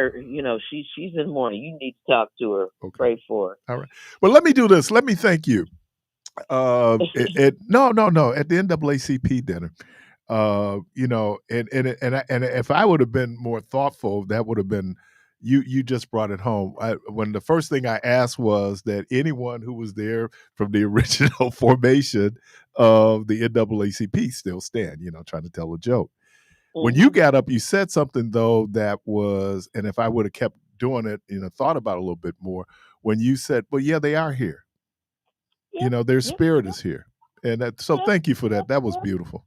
S10: She's in mourning. You need to talk to her. Okay. Pray for her.
S1: All right. Well, let me do this. Let me thank you. No. At the NAACP dinner, and if I would have been more thoughtful, that would have been. You just brought it home. When the first thing I asked was that anyone who was there from the original formation of the NAACP still stand. You know, trying to tell a joke. When you got up, you said something though that was, and if I would have kept doing it, thought about it a little bit more. When you said, "Well, yeah, they are here. Yeah, their spirit is here." And so thank you for that. That was beautiful.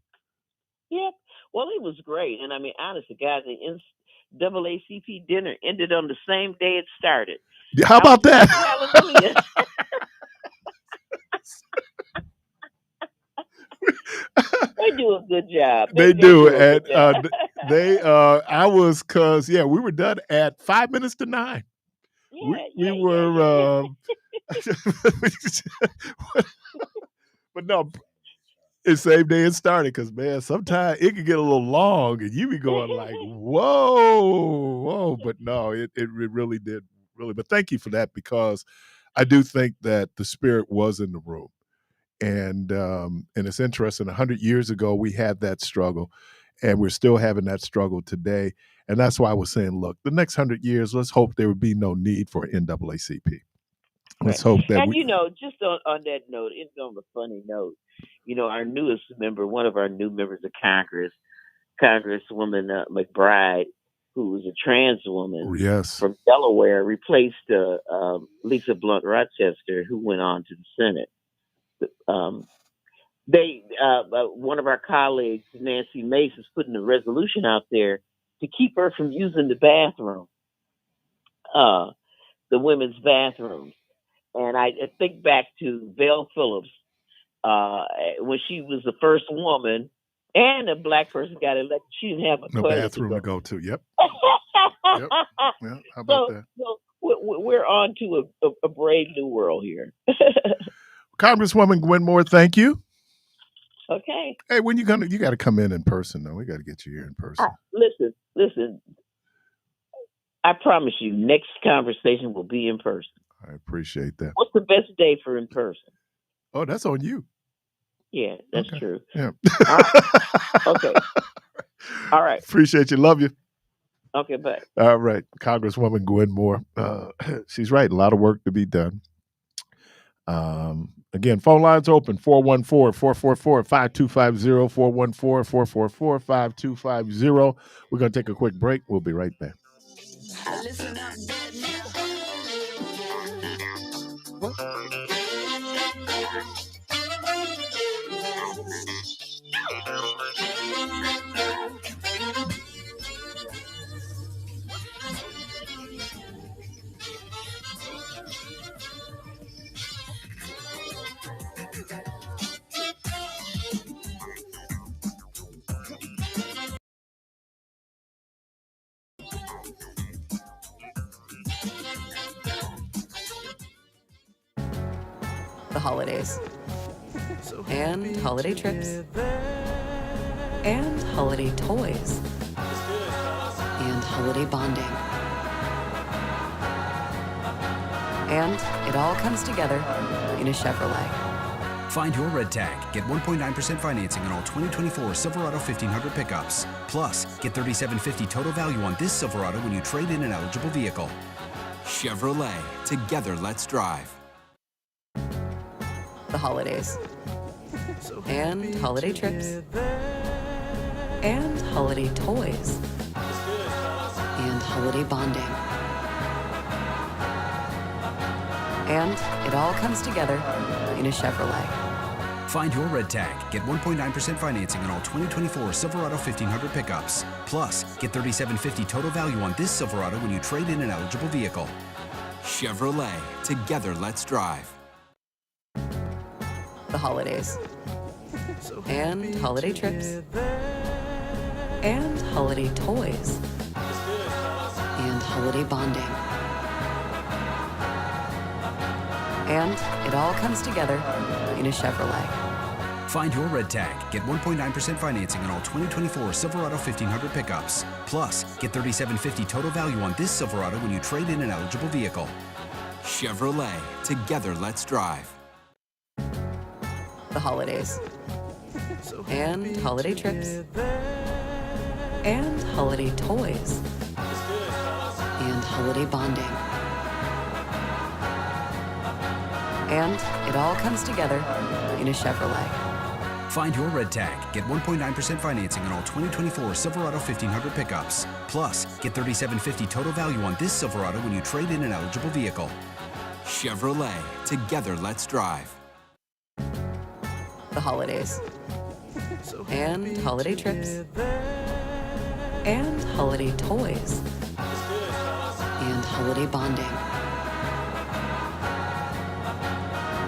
S10: Yeah. Well, it was great. And I mean, honestly, guys, the NAACP dinner ended on the same day it started.
S1: How about that?
S10: Hallelujah. They do a good job.
S1: They do.
S10: A good job.
S1: We were done at 5 minutes to 9. We were, but no, it's the same day it started because, man, sometimes it can get a little long and you be going like, whoa. But no, it really did. Really. But thank you for that, because I do think that the spirit was in the room. And it's interesting. 100 years ago, we had that struggle, and we're still having that struggle today. And that's why I was saying, look, the next 100 years, let's hope there would be no need for NAACP. Let's hope that.
S10: And just on that note, it's on a funny note. Our newest member, one of our new members of Congress, Congresswoman McBride, who was a trans woman from Delaware, replaced Lisa Blunt Rochester, who went on to the Senate. One of our colleagues, Nancy Mace, is putting a resolution out there to keep her from using the bathroom, the women's bathrooms. And I think back to Val Phillips, when she was the first woman and a black person got elected. She didn't have a
S1: bathroom to go to. Yep. Yep. Yeah. How about that?
S10: So we're on to a brave new world here.
S1: Congresswoman Gwen Moore, thank you.
S10: Okay.
S1: Hey, when you got to come in person, though. We got to get you here in person.
S10: Listen. I promise you, next conversation will be in person.
S1: I appreciate that.
S10: What's the best day for in person?
S1: Oh, that's on you.
S10: Yeah, that's true.
S1: Yeah.
S10: All right. Okay. All right.
S1: Appreciate you. Love you.
S10: Okay, bye.
S1: All right. Congresswoman Gwen Moore. She's right. A lot of work to be done. Again, phone lines open, 414-444-5250, 414-444-5250. We're going to take a quick break. We'll be right back.
S11: Listen up,
S6: The holidays. And holiday trips. And holiday toys. And holiday bonding. And it all comes together in a Chevrolet.
S7: Find your red tag. Get 1.9% financing on all 2024 Silverado 1500 pickups. Plus, get $3,750 total value on this Silverado when you trade in an eligible vehicle. Chevrolet. Together, let's drive.
S6: The holidays. And holiday trips. And holiday toys. And holiday bonding. And it all comes together in a Chevrolet.
S7: Find your red tag. Get 1.9% financing on all 2024 Silverado 1500 pickups. Plus, get $3,750 total value on this Silverado when you trade in an eligible vehicle. Chevrolet. Together, let's drive.
S6: The holidays. And holiday trips. And holiday toys. And holiday bonding. And it all comes together in a Chevrolet.
S7: Find your red tag. Get 1.9% financing on all 2024 Silverado 1500 pickups. Plus, get $3,750 total value on this Silverado when you trade in an eligible vehicle. Chevrolet. Together, let's drive.
S6: The holidays. And holiday trips. And holiday toys. And holiday bonding. And it all comes together in a Chevrolet.
S7: Find your red tag. Get 1.9% financing on all 2024 Silverado 1500 pickups. Plus, get $3,750 total value on this Silverado when you trade in an eligible vehicle. Chevrolet. Together, let's drive.
S6: the holidays, and holiday trips, and holiday toys, and holiday bonding.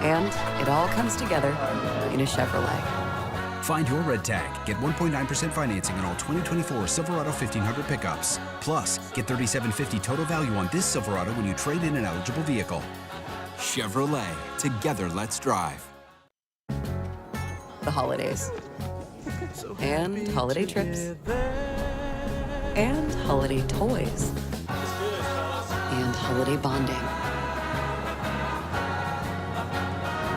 S6: And it all comes together in a Chevrolet.
S7: Find your red tag. Get 1.9% financing on all 2024 Silverado 1500 pickups. Plus, get $3,750 total value on this Silverado when you trade in an eligible vehicle. Chevrolet. Together, let's drive.
S6: The holidays, and holiday trips, and holiday toys, and holiday bonding.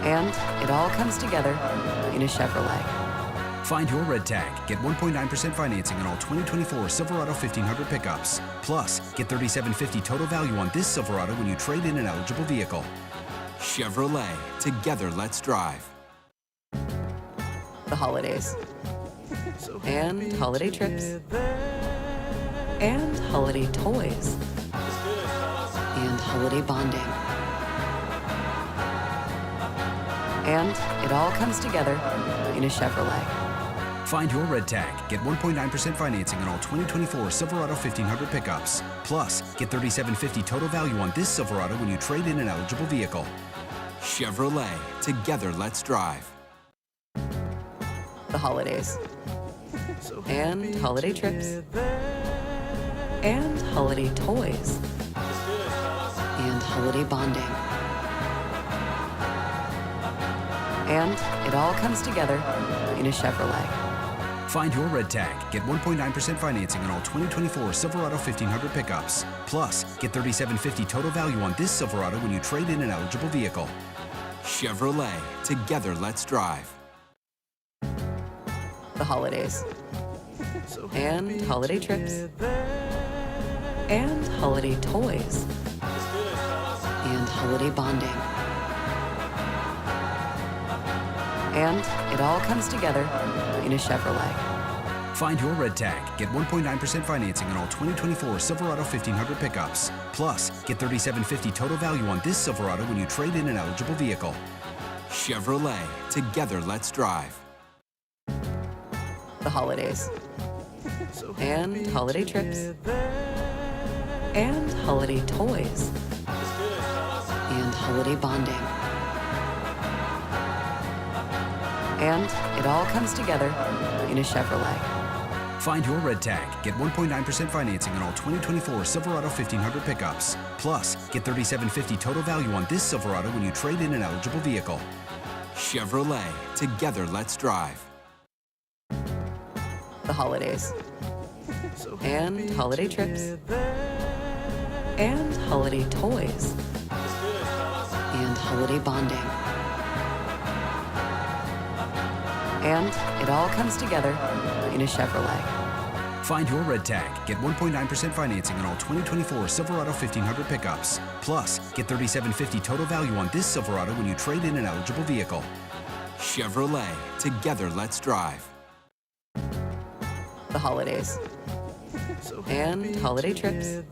S6: And it all comes together in a Chevrolet.
S7: Find your red tag. Get 1.9% financing on all 2024 Silverado 1500 pickups. Plus, get $3,750 total value on this Silverado when you trade in an eligible vehicle. Chevrolet. Together, let's drive.
S6: The holidays, and holiday trips, and holiday toys, and holiday bonding. And it all comes together in a Chevrolet.
S7: Find your red tag. Get 1.9% financing on all 2024 Silverado 1500 pickups. Plus, get $3,750 total value on this Silverado when you trade in an eligible vehicle. Chevrolet. Together, let's drive.
S6: The holidays, and holiday trips, and holiday toys, and holiday bonding. And it all comes together in a Chevrolet.
S7: Find your red tag. Get 1.9% financing on all 2024 Silverado 1500 pickups. Plus, get $3,750 total value on this Silverado when you trade in an eligible vehicle. Chevrolet. Together, let's drive.
S6: The holidays, and holiday trips, and holiday toys, and holiday bonding. And it all comes together in a Chevrolet.
S7: Find your red tag. Get 1.9% financing on all 2024 Silverado 1500 pickups. Plus, get $3,750 total value on this Silverado when you trade in an eligible vehicle. Chevrolet. Together, let's drive.
S6: The holidays, and holiday trips, and holiday toys, and holiday bonding. And it all comes together in a Chevrolet.
S7: Find your red tag. Get 1.9% financing on all 2024 Silverado 1500 pickups. Plus, get $3,750 total value on this Silverado when you trade in an eligible vehicle. Chevrolet. Together, let's drive.
S6: The holidays, and holiday trips, and holiday toys, and holiday bonding. And it all comes together in a Chevrolet.
S7: Find your red tag. Get 1.9% financing on all 2024 Silverado 1500 pickups. Plus, get $3,750 total value on this Silverado when you trade in an eligible vehicle. Chevrolet. Together, let's drive.
S6: The holidays, and holiday trips,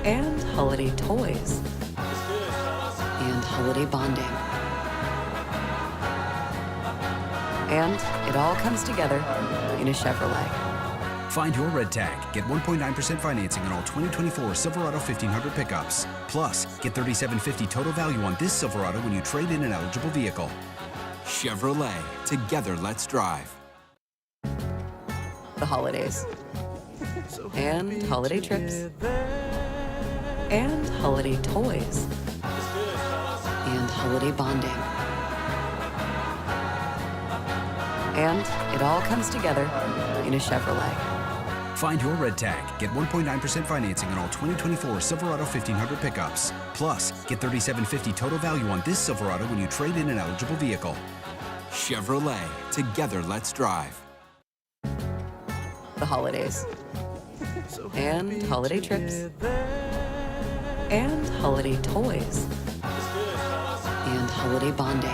S6: and holiday toys, and holiday bonding. And it all comes together in a Chevrolet.
S7: Find your red tag. Get 1.9% financing on all 2024 Silverado 1500 pickups. Plus, get $3,750 total value on this Silverado when you trade in an eligible vehicle. Chevrolet. Together, let's drive.
S6: The holidays, and holiday trips, and holiday toys, and holiday bonding. And it all comes together in a Chevrolet.
S7: Find your red tag. Get 1.9% financing on all 2024 Silverado 1500 pickups. Plus, get $3,750 total value on this Silverado when you trade in an eligible vehicle. Chevrolet. Together, let's drive.
S6: The holidays, and holiday trips, and holiday toys, and holiday bonding.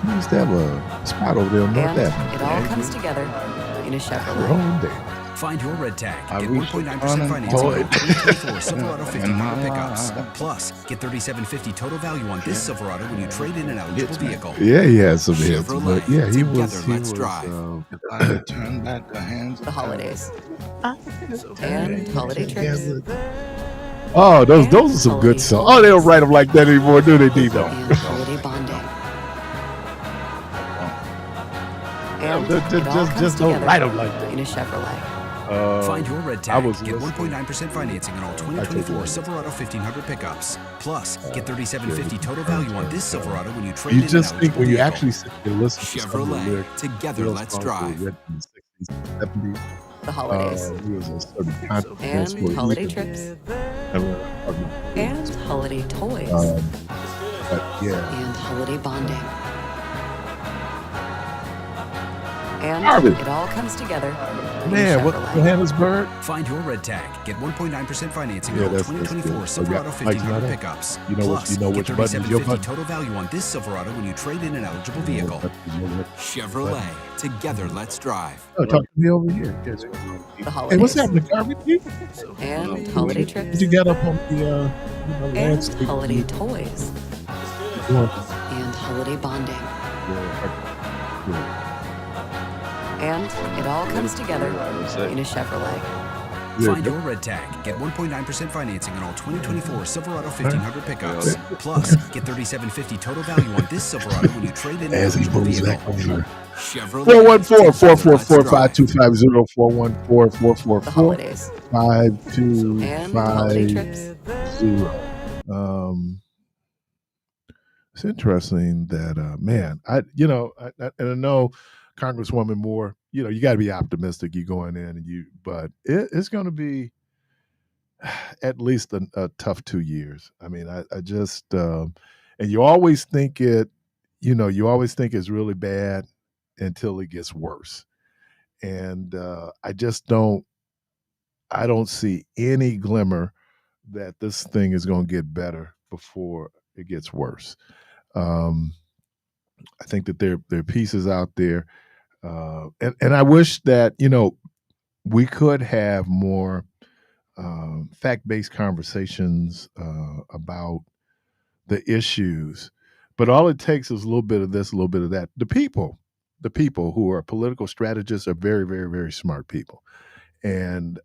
S1: We used to have a spot over there on North
S6: And
S1: Avenue.
S6: it all comes together in a Chevrolet.
S1: Wrong day.
S7: Find your red tag.
S2: I
S7: Get
S2: reached
S7: 1.9% financing on all
S2: unemployed.
S7: 2024 Silverado
S2: In
S7: 1500
S2: my
S7: pickups.
S2: life.
S7: Plus, get $3,750 total value on this Silverado when you trade in an eligible
S2: Hits me.
S7: vehicle.
S1: Yeah, he had some hits,
S7: Chevrolet.
S1: but yeah, he
S7: Together,
S1: was.
S7: let's drive.
S2: If I could turn back the hands of
S6: The
S2: time.
S6: holidays. And holiday trips.
S1: Oh, those are some
S6: Holiday
S1: good songs. Oh, they don't write them like that anymore, do they, Devo?
S6: And holiday bonding. And it all comes
S1: Just don't
S6: together
S1: write them like that.
S6: in a Chevrolet.
S7: Find your red
S1: I
S7: tag.
S1: was
S7: Get
S1: listening.
S7: 1.9% financing on all 2024 Silverado 1500 pickups. Plus, get $3,750 total value on this Silverado when you trade
S1: You
S7: in
S1: just
S7: an
S1: think
S7: eligible
S1: when you
S7: vehicle.
S1: actually sit and listen to some of the
S7: Chevrolet.
S1: lyrics,
S7: Together,
S1: those
S7: let's
S1: songs were
S7: drive.
S1: written in the 60s and 70s.
S6: The holidays.
S1: There was a certain confidence
S6: And
S1: where
S6: holiday
S1: even-
S6: trips.
S1: and
S6: And holiday toys.
S1: but yeah,
S6: And holiday bonding. And
S1: Marvin.
S6: it all comes together in
S1: man,
S6: a
S1: what
S6: Chevrolet.
S1: Johannesburg?
S7: Find your red tag. Get 1.9% financing
S1: Yeah,
S7: on all
S1: that's
S7: 2024
S1: good.
S7: Silverado
S1: Mike's
S7: 1500
S1: not on.
S7: pickups.
S1: You know what-
S7: Plus,
S1: you know
S7: get
S1: which button is your
S7: $3,750
S1: button?
S7: total value on this Silverado when you trade in an eligible vehicle. Chevrolet. Together, let's drive.
S1: Oh, talk to me over here. Yes.
S6: The
S1: Hey,
S6: holidays.
S1: what's happening, Garvey?
S6: And holiday
S1: Did
S6: trips.
S1: you get up on the
S6: And
S1: landscape?
S6: holiday toys.
S1: Yeah.
S6: And holiday bonding. And it all comes together in a Chevrolet.
S7: Find your red tag. Get 1.9% financing on all 2024 Silverado 1500 pickups. Plus, get $3,750 total value on this Silverado when you trade in an
S1: As he
S7: eligible
S1: moves
S7: vehicle.
S1: back over.
S7: Chevrolet.
S1: 414-444-5250, 414-444-5250.
S6: The holidays. And holiday trips.
S1: It's interesting that man, and I know Congresswoman Moore, you got to be optimistic. You going in but it's going to be at least a tough 2 years. I mean, I just and you always think you always think it's really bad until it gets worse, and I don't see any glimmer that this thing is going to get better before it gets worse. I think that there are pieces out there, and I wish that we could have more fact-based conversations about the issues. But all it takes is a little bit of this, a little bit of that. The people who are political strategists are very, very, very smart people, and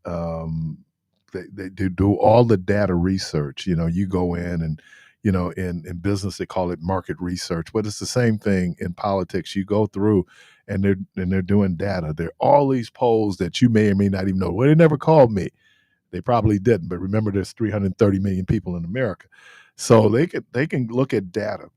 S1: they do all the data research. You go in and in business they call it market research, but it's the same thing in politics. You go through and they're doing data. There are all these polls that you may or may not even know. Well, they never called me. They probably didn't, but remember, there's 330 million people in America, so they can look at data,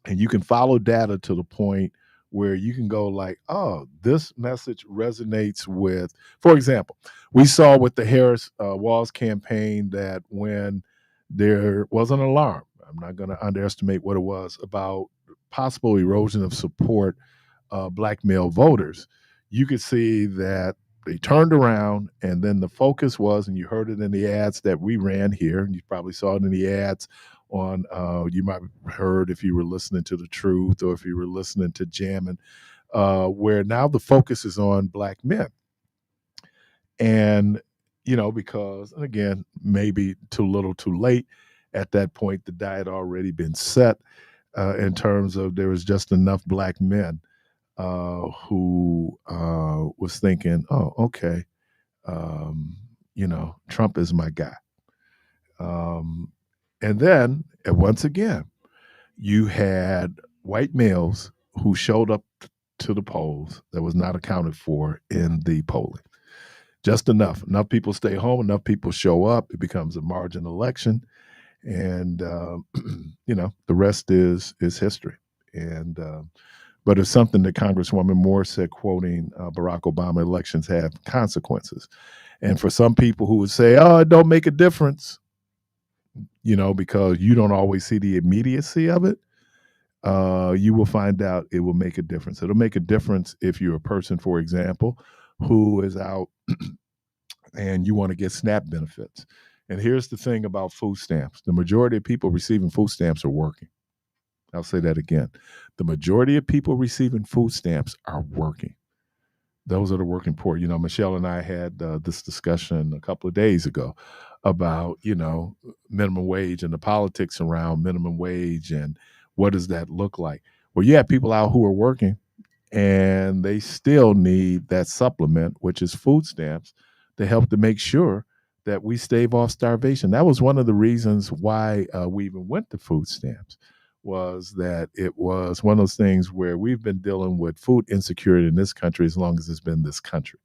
S1: and you can follow data to the point where you can go like, oh, this message resonates with. For example, we saw with the Harris Walls campaign that when there was an alarm, I'm not going to underestimate what it was, about possible erosion of support black male voters, you could see that they turned around, and then the focus was, and you heard it in the ads that we ran here, and you probably saw it in the ads on, you might have heard if you were listening to The Truth or if you were listening to Jammin', where now the focus is on black men. And, because, and again, maybe too little too late, at that point, the die had already been set in terms of there was just enough black men who was thinking, oh, okay, Trump is my guy. And then, once again, you had white males who showed up to the polls that was not accounted for in the polling. Just enough. Enough people stay home, enough people show up. It becomes a margin election. And, the rest is history. And, but it's something that Congresswoman Moore said, quoting Barack Obama, elections have consequences. And for some people who would say, oh, it don't make a difference, because you don't always see the immediacy of it, you will find out it will make a difference. It'll make a difference if you're a person, for example, who is out and you want to get SNAP benefits. And here's the thing about food stamps. The majority of people receiving food stamps are working. I'll say that again. The majority of people receiving food stamps are working. Those are the working poor. Michelle and I had this discussion a couple of days ago about, minimum wage and the politics around minimum wage and what does that look like. Well, you have people out who are working and they still need that supplement, which is food stamps, to help to make sure that we stave off starvation. That was one of the reasons why we even went to food stamps, was that it was one of those things where we've been dealing with food insecurity in this country as long as it's been this country.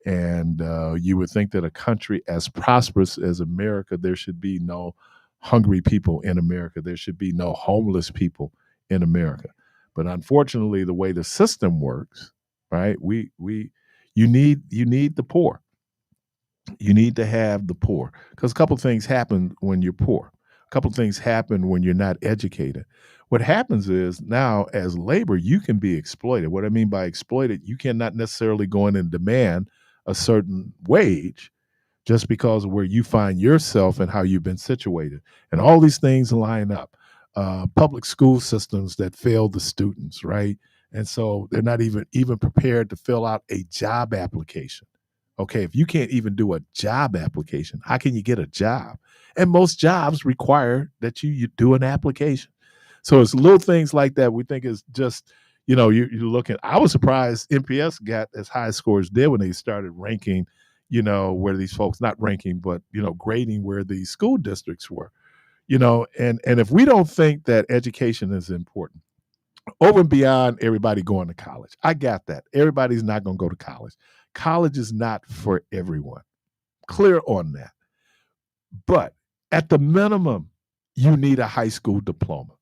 S1: And you would think that a country as prosperous as America, there should be no hungry people in America. There should be no homeless people in America. But unfortunately, the way the system works, right? You need the poor. You need to have the poor, because a couple of things happen when you're poor. A couple of things happen when you're not educated. What happens is now, as labor, you can be exploited. What I mean by exploited, you cannot necessarily go in and demand a certain wage just because of where you find yourself and how you've been situated. And all these things line up. Public school systems that fail the students, right? And so they're not even prepared to fill out a job application. Okay, if you can't even do a job application, how can you get a job? And most jobs require that you do an application. So it's little things like that we think is just, you're looking. I was surprised NPS got as high scores did when they started ranking, where these folks, not ranking, but, grading where these school districts were, and if we don't think that education is important, over and beyond everybody going to college. I got that. Everybody's not going to go to college. College is not for everyone. Clear on that. But at the minimum, you need a high school diploma.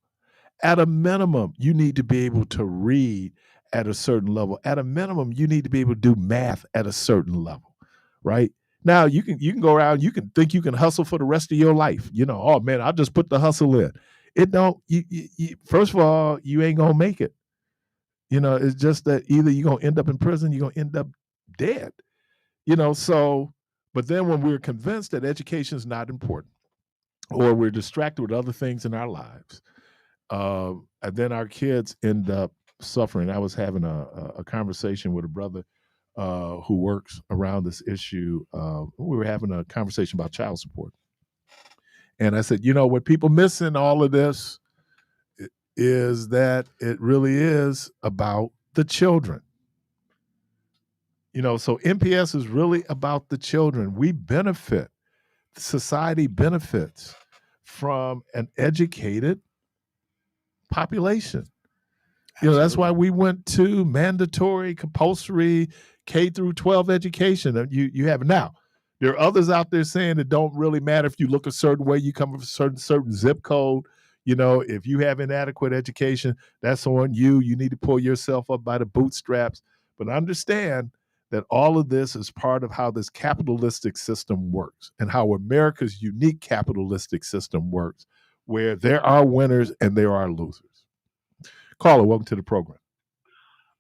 S1: At a minimum, you need to be able to read at a certain level. At a minimum, you need to be able to do math at a certain level, right? Now you can go around, you can think you can hustle for the rest of your life. Oh man, I'll just put the hustle in. It don't. First of all, you ain't gonna make it. It's just that either you're gonna end up in prison, you're gonna end up dead. So. But then when we're convinced that education is not important, or we're distracted with other things in our lives, and then our kids end up suffering. I was having a conversation with a brother who works around this issue. We were having a conversation about child support. And I said, what people miss in all of this is that it really is about the children. So NPS is really about the children. We benefit, society benefits from an educated population. That's why we went to mandatory, compulsory K through 12 education. You have it now. There are others out there saying it don't really matter if you look a certain way, you come from a certain zip code. If you have inadequate education, that's on you. You need to pull yourself up by the bootstraps. But understand that all of this is part of how this capitalistic system works and how America's unique capitalistic system works, where there are winners and there are losers. Caller, welcome to the program.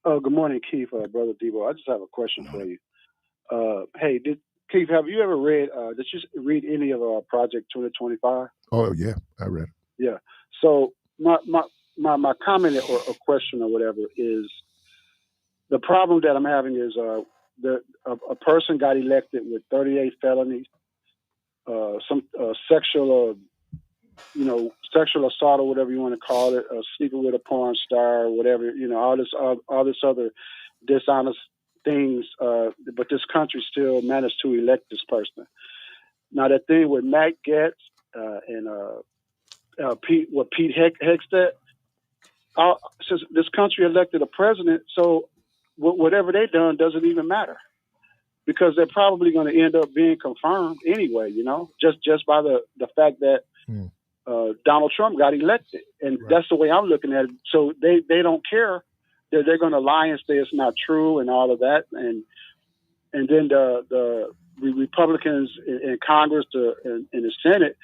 S12: Good morning, Keith, Brother Debo. I just have a question for you. Hey, Keith, have you ever read, did you read any of Project 2025?
S1: Oh, yeah, I read it.
S12: Yeah. So my comment or question or whatever is, the problem that I'm having is a person got elected with 38 felonies, some sexual assault or whatever you want to call it, sleeping with a porn star or whatever, all this other dishonest things. But this country still managed to elect this person. Now that thing with Matt Gaetz and Pete Hegseth, since this country elected a president, so whatever they done doesn't even matter, because they're probably going to end up being confirmed anyway. Just by the fact that Donald Trump got elected, and right. That's the way I'm looking at it. So they don't care that they're going to lie and say it's not true and all of that, and then the Republicans in Congress and in the Senate,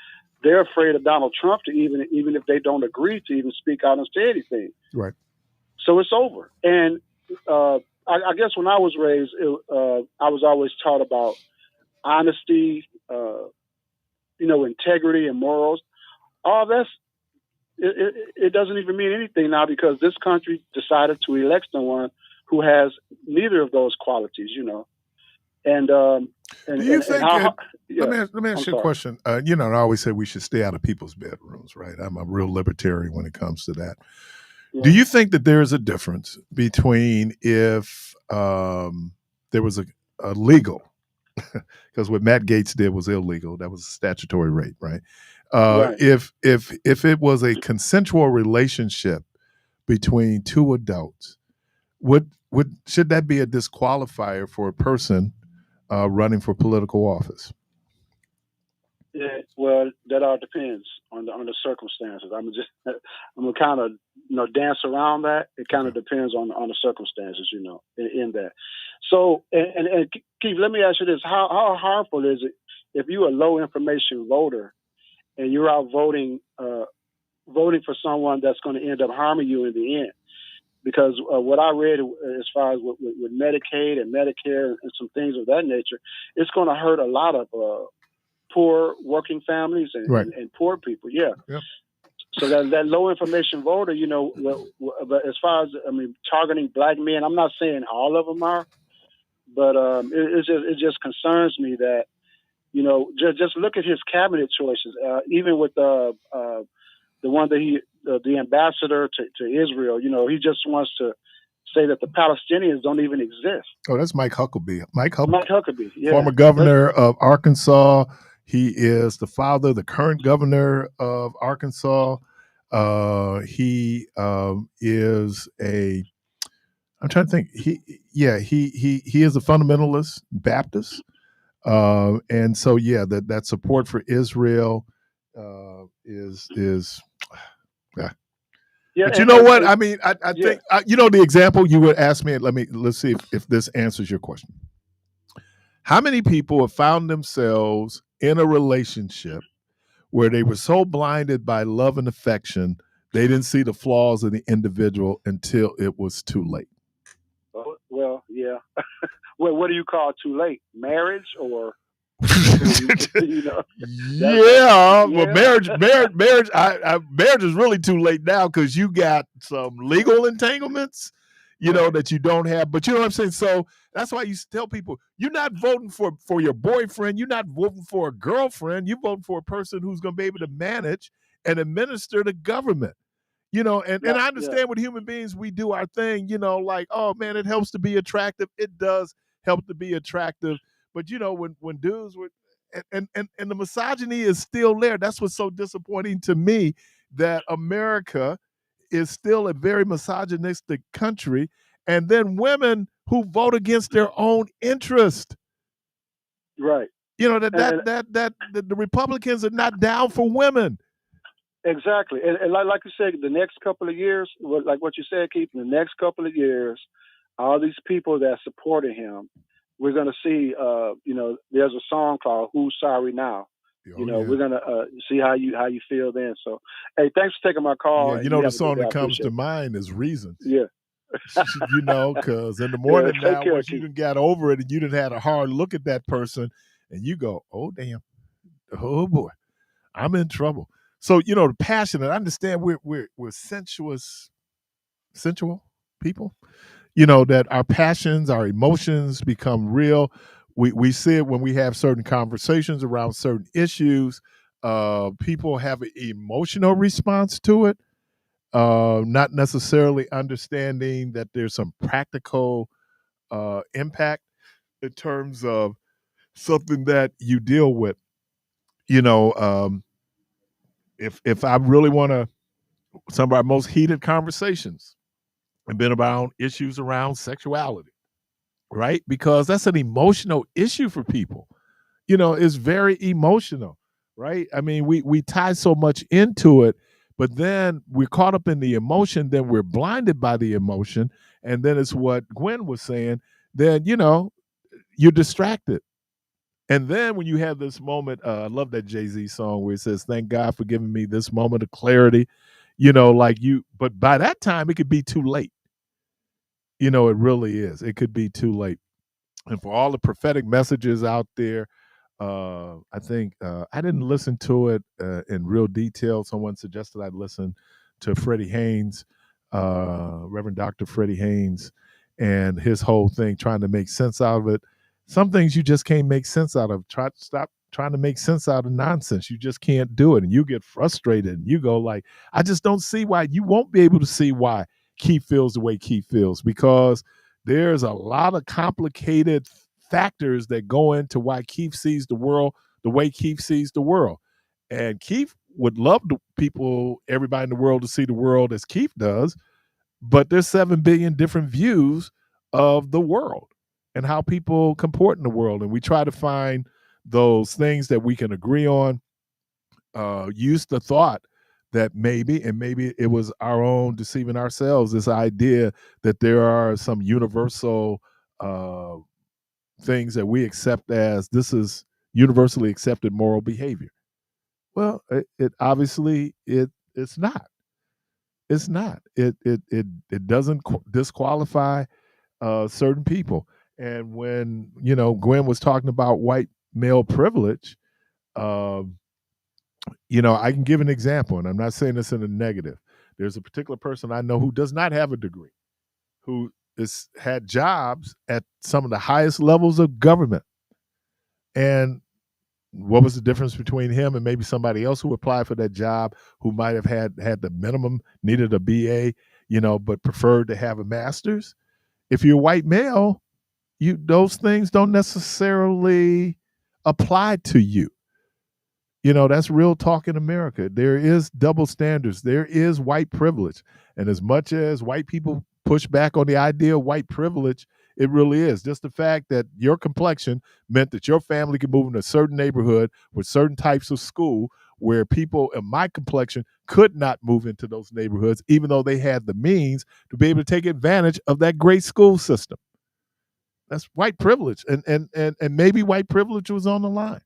S12: they're afraid of Donald Trump to even if they don't agree to even speak out and say anything.
S1: Right.
S12: So it's over. And I guess when I was raised, I was always taught about honesty, integrity and morals. All that's it doesn't even mean anything now, because this country decided to elect someone who has neither of those qualities, And
S1: Do you
S12: and
S1: think?
S12: how,
S1: Let me
S12: yes,
S1: let me ask
S12: I'm
S1: you a
S12: sorry.
S1: question. I always say we should stay out of people's bedrooms, right? I'm a real libertarian when it comes to that. Do
S12: Yeah.
S1: you think that there is a difference between if there was a legal, because what Matt Gaetz did was illegal, that was a statutory rape, right?
S12: Right.
S1: If it was a consensual relationship between two adults, should that be a disqualifier for a person running for political office?
S12: Yeah, well, that all depends on the circumstances. I'm gonna kind of dance around that. It kind of depends on the circumstances, in that. So, and Keith, let me ask you this: how harmful is it if you're a low information voter and you're out voting for someone that's going to end up harming you in the end? Because what I read as far as with Medicaid and Medicare and some things of that nature, it's going to hurt a lot of poor working families
S1: Right.
S12: and poor people. Yeah.
S1: Yep.
S12: So that low information voter, but as far as targeting black men, I'm not saying all of them are, but it just concerns me that just look at his cabinet choices. Even with the one that the ambassador to Israel, he just wants to say that the Palestinians don't even exist.
S1: Oh, that's Mike Huckabee.
S12: Mike Huckabee, yeah.
S1: Former governor of Arkansas. He is the father, the current governor of Arkansas. He is a. I'm trying to think. He is a fundamentalist Baptist, and so that support for Israel is.
S12: Yeah,
S1: but you know what? I mean, I think the example you would ask me. Let's see if this answers your question. How many people have found themselves in a relationship where they were so blinded by love and affection, they didn't see the flaws of the individual until it was too late?
S12: Oh, well, yeah. Well, what do you call too late? Marriage or?
S1: Yeah, well, marriage is really too late now because you got some legal entanglements, that you don't have. But you know what I'm saying? So that's why you tell people you're not voting for your boyfriend, you're not voting for a girlfriend, you're voting for a person who's going to be able to manage and administer the government. And I understand with human beings, we do our thing, like, oh man, it helps to be attractive. It does help to be attractive. But when dudes were and the misogyny is still there. That's what's so disappointing to me, that America is still a very misogynistic country. And then women who vote against their own interest.
S12: Right.
S1: That the Republicans are not down for women.
S12: Exactly. And like you said, the next couple of years, like what you said, Keith, in the next couple of years, all these people that supported him, we're going to see, there's a song called "Who's Sorry Now." We're going to see how you feel then. So, hey, thanks for taking my call.
S1: Yeah, the song that comes to mind is "Reasons."
S12: Yeah.
S1: Because in the morning now, once you done got over it and you done had a hard look at that person and you go, oh, damn, oh, boy, I'm in trouble. So, the passion, and I understand we're sensual people, that our passions, our emotions become real. We see it when we have certain conversations around certain issues. People have an emotional response to it, not necessarily understanding that there's some practical impact in terms of something that you deal with. If I really want to, some of our most heated conversations have been about issues around sexuality, right? Because that's an emotional issue for people. It's very emotional, right? I mean, we tie so much into it, but then we're caught up in the emotion, then we're blinded by the emotion, and then it's what Gwen was saying, then you're distracted. And then when you have this moment, I love that Jay-Z song where it says, "Thank God for giving me this moment of clarity." But by that time it could be too late. It really is. It could be too late. And for all the prophetic messages out there, I think I didn't listen to it in real detail. Someone suggested I listen to Freddie Haynes, Reverend Dr. Freddie Haynes, and his whole thing trying to make sense out of it. Some things you just can't make sense out of. Stop trying to make sense out of nonsense. You just can't do it, and you get frustrated. And you go like, I just don't see why. You won't be able to see why Keith feels the way Keith feels, because there's a lot of complicated factors that go into why Keith sees the world the way Keith sees the world. And Keith would love everybody in the world to see the world as Keith does, but there's 7 billion different views of the world and how people comport in the world. And we try to find those things that we can agree on. Use the thought that maybe it was our own deceiving ourselves, this idea that there are some universal things that we accept as this is universally accepted moral behavior. Well, it obviously it's not. It's not. It doesn't disqualify certain people. And when Gwen was talking about white male privilege, I can give an example, and I'm not saying this in a negative. There's a particular person I know who does not have a degree, who had jobs at some of the highest levels of government. And what was the difference between him and maybe somebody else who applied for that job, who might have had the minimum, needed a BA, but preferred to have a master's? If you're a white male, those things don't necessarily apply to you. That's real talk in America. There is double standards. There is white privilege. And as much as white people push back on the idea of white privilege, it really is. Just the fact that your complexion meant that your family could move in a certain neighborhood with certain types of school where people in my complexion could not move into those neighborhoods, even though they had the means to be able to take advantage of that great school system. That's white privilege. And maybe white privilege was on the line.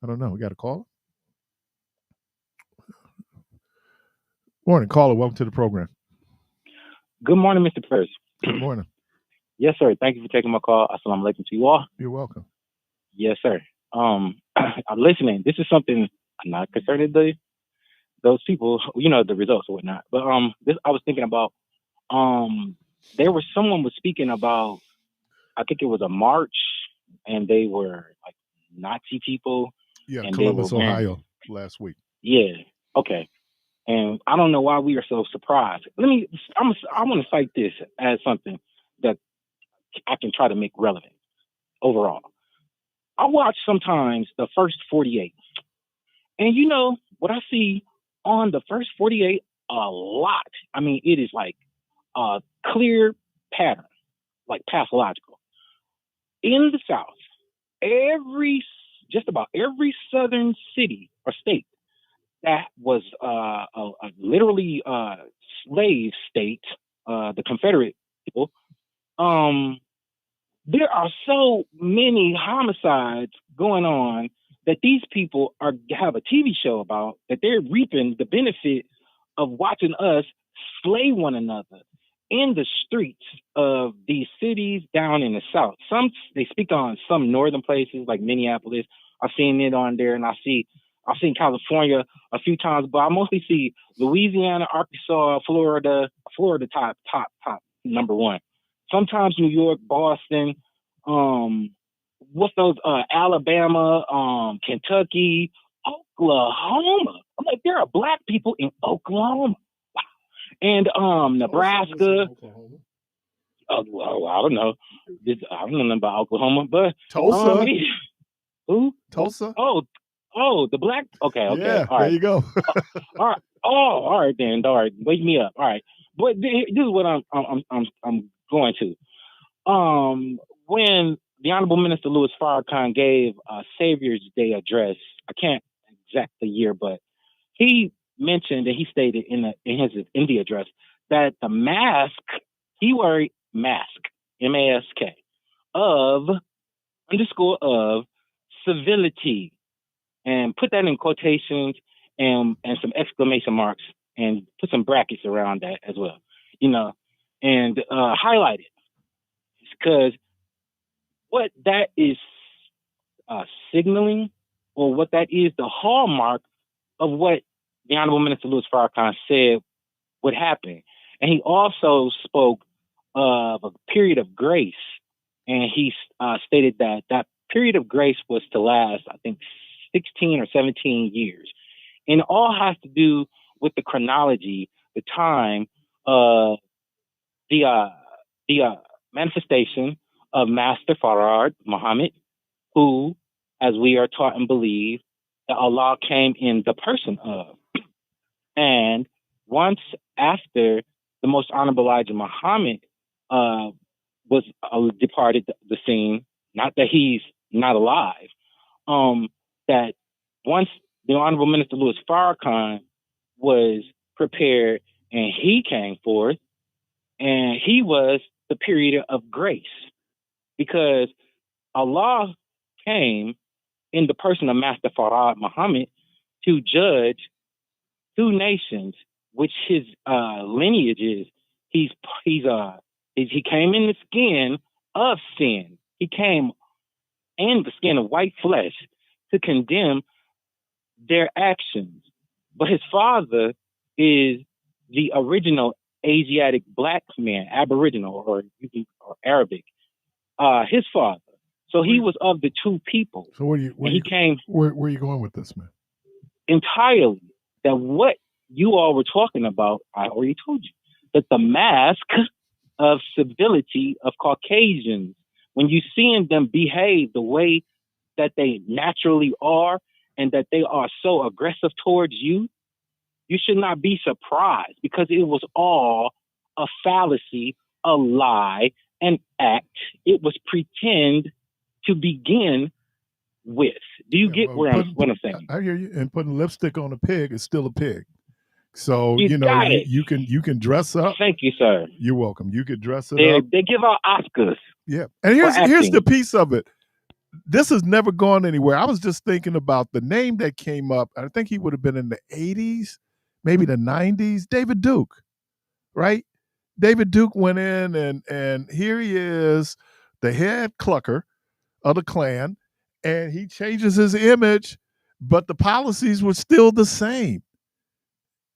S1: I don't know. We got a caller? Morning, caller. Welcome to the program.
S13: Good morning, Mr. Parris.
S1: Good morning.
S13: Yes, sir. Thank you for taking my call. Assalamu alaikum to you all.
S1: You're welcome.
S13: Yes, sir. I'm listening. This is something I'm not concerning those people, the results or whatnot. But this I was thinking about. Someone was speaking about, I think it was a march, and they were like Nazi people.
S1: Yeah,
S13: and
S1: Columbus,
S13: they were
S1: Ohio, last week.
S13: Yeah. Okay. And I don't know why we are so surprised. I want to cite this as something that I can try to make relevant overall. I watch sometimes the first 48. And what I see on the first 48 a lot. I mean, it is like a clear pattern, like pathological. In the South, just about every southern city or state that was literally slave state, the Confederate people, there are so many homicides going on that these people have a TV show about, that they're reaping the benefit of watching us slay one another in the streets of these cities down in the South. They speak on some northern places like Minneapolis. I've seen it on there, and I've seen California a few times, but I mostly see Louisiana, Arkansas, Florida top number one. Sometimes New York, Boston, what's those? Alabama, Kentucky, Oklahoma. I'm like, there are black people in Oklahoma. Wow. And Nebraska. Well, I don't know. I don't know nothing about Oklahoma, but
S1: Tulsa.
S13: Who?
S1: Tulsa.
S13: Oh, the black. Okay.
S1: Yeah,
S13: All right.
S1: there you go.
S13: All right. Oh, all right then. All right, wake me up. All right, but this is what I'm going to. When the Honorable Minister Louis Farrakhan gave Savior's Day address, I can't exact the year, but he mentioned that he stated in the address that the mask, keyword mask, M-A-S-K, of civility, and put that in quotations and some exclamation marks, and put some brackets around that as well, and highlight it, because what that is signaling, or what that is the hallmark of what the Honorable Minister Louis Farrakhan said would happen. And he also spoke of a period of grace, and he stated that that period of grace was to last, I think, 16 or 17 years. And it all has to do with the chronology, the time, the manifestation of Master Farad Muhammad, who, as we are taught and believe, that Allah came in the person of. And once after the most honorable Elijah Muhammad was departed the scene, not that he's not alive, that once the Honorable Minister Louis Farrakhan was prepared and he came forth, and he was the period of grace, because Allah came in the person of Master Farad Muhammad to judge two nations, which his lineage is. He came in the skin of sin. He came in the skin of white flesh to condemn their actions. But his father is the original Asiatic black man, Aboriginal or Arabic. His father. So he was of the two people.
S1: So where are you going with this, man?
S13: Entirely that what you all were talking about, I already told you, that the mask of civility of Caucasians, when you seeing them behave the way that they naturally are, and that they are so aggressive towards you, you should not be surprised, because it was all a fallacy, a lie, an act. It was pretend to begin with. Do you get what I'm saying?
S1: I hear you. And putting lipstick on a pig is still a pig. So
S13: you
S1: can dress up.
S13: Thank you, sir.
S1: You're welcome. You could dress it up.
S13: They give out Oscars.
S1: Yeah, and here's the piece of it. This has never gone anywhere. I was just thinking about the name that came up. I think he would have been in the 80s, maybe the 90s. David Duke, right? David Duke went in, and here he is, the head clucker of the Klan, and he changes his image, but the policies were still the same.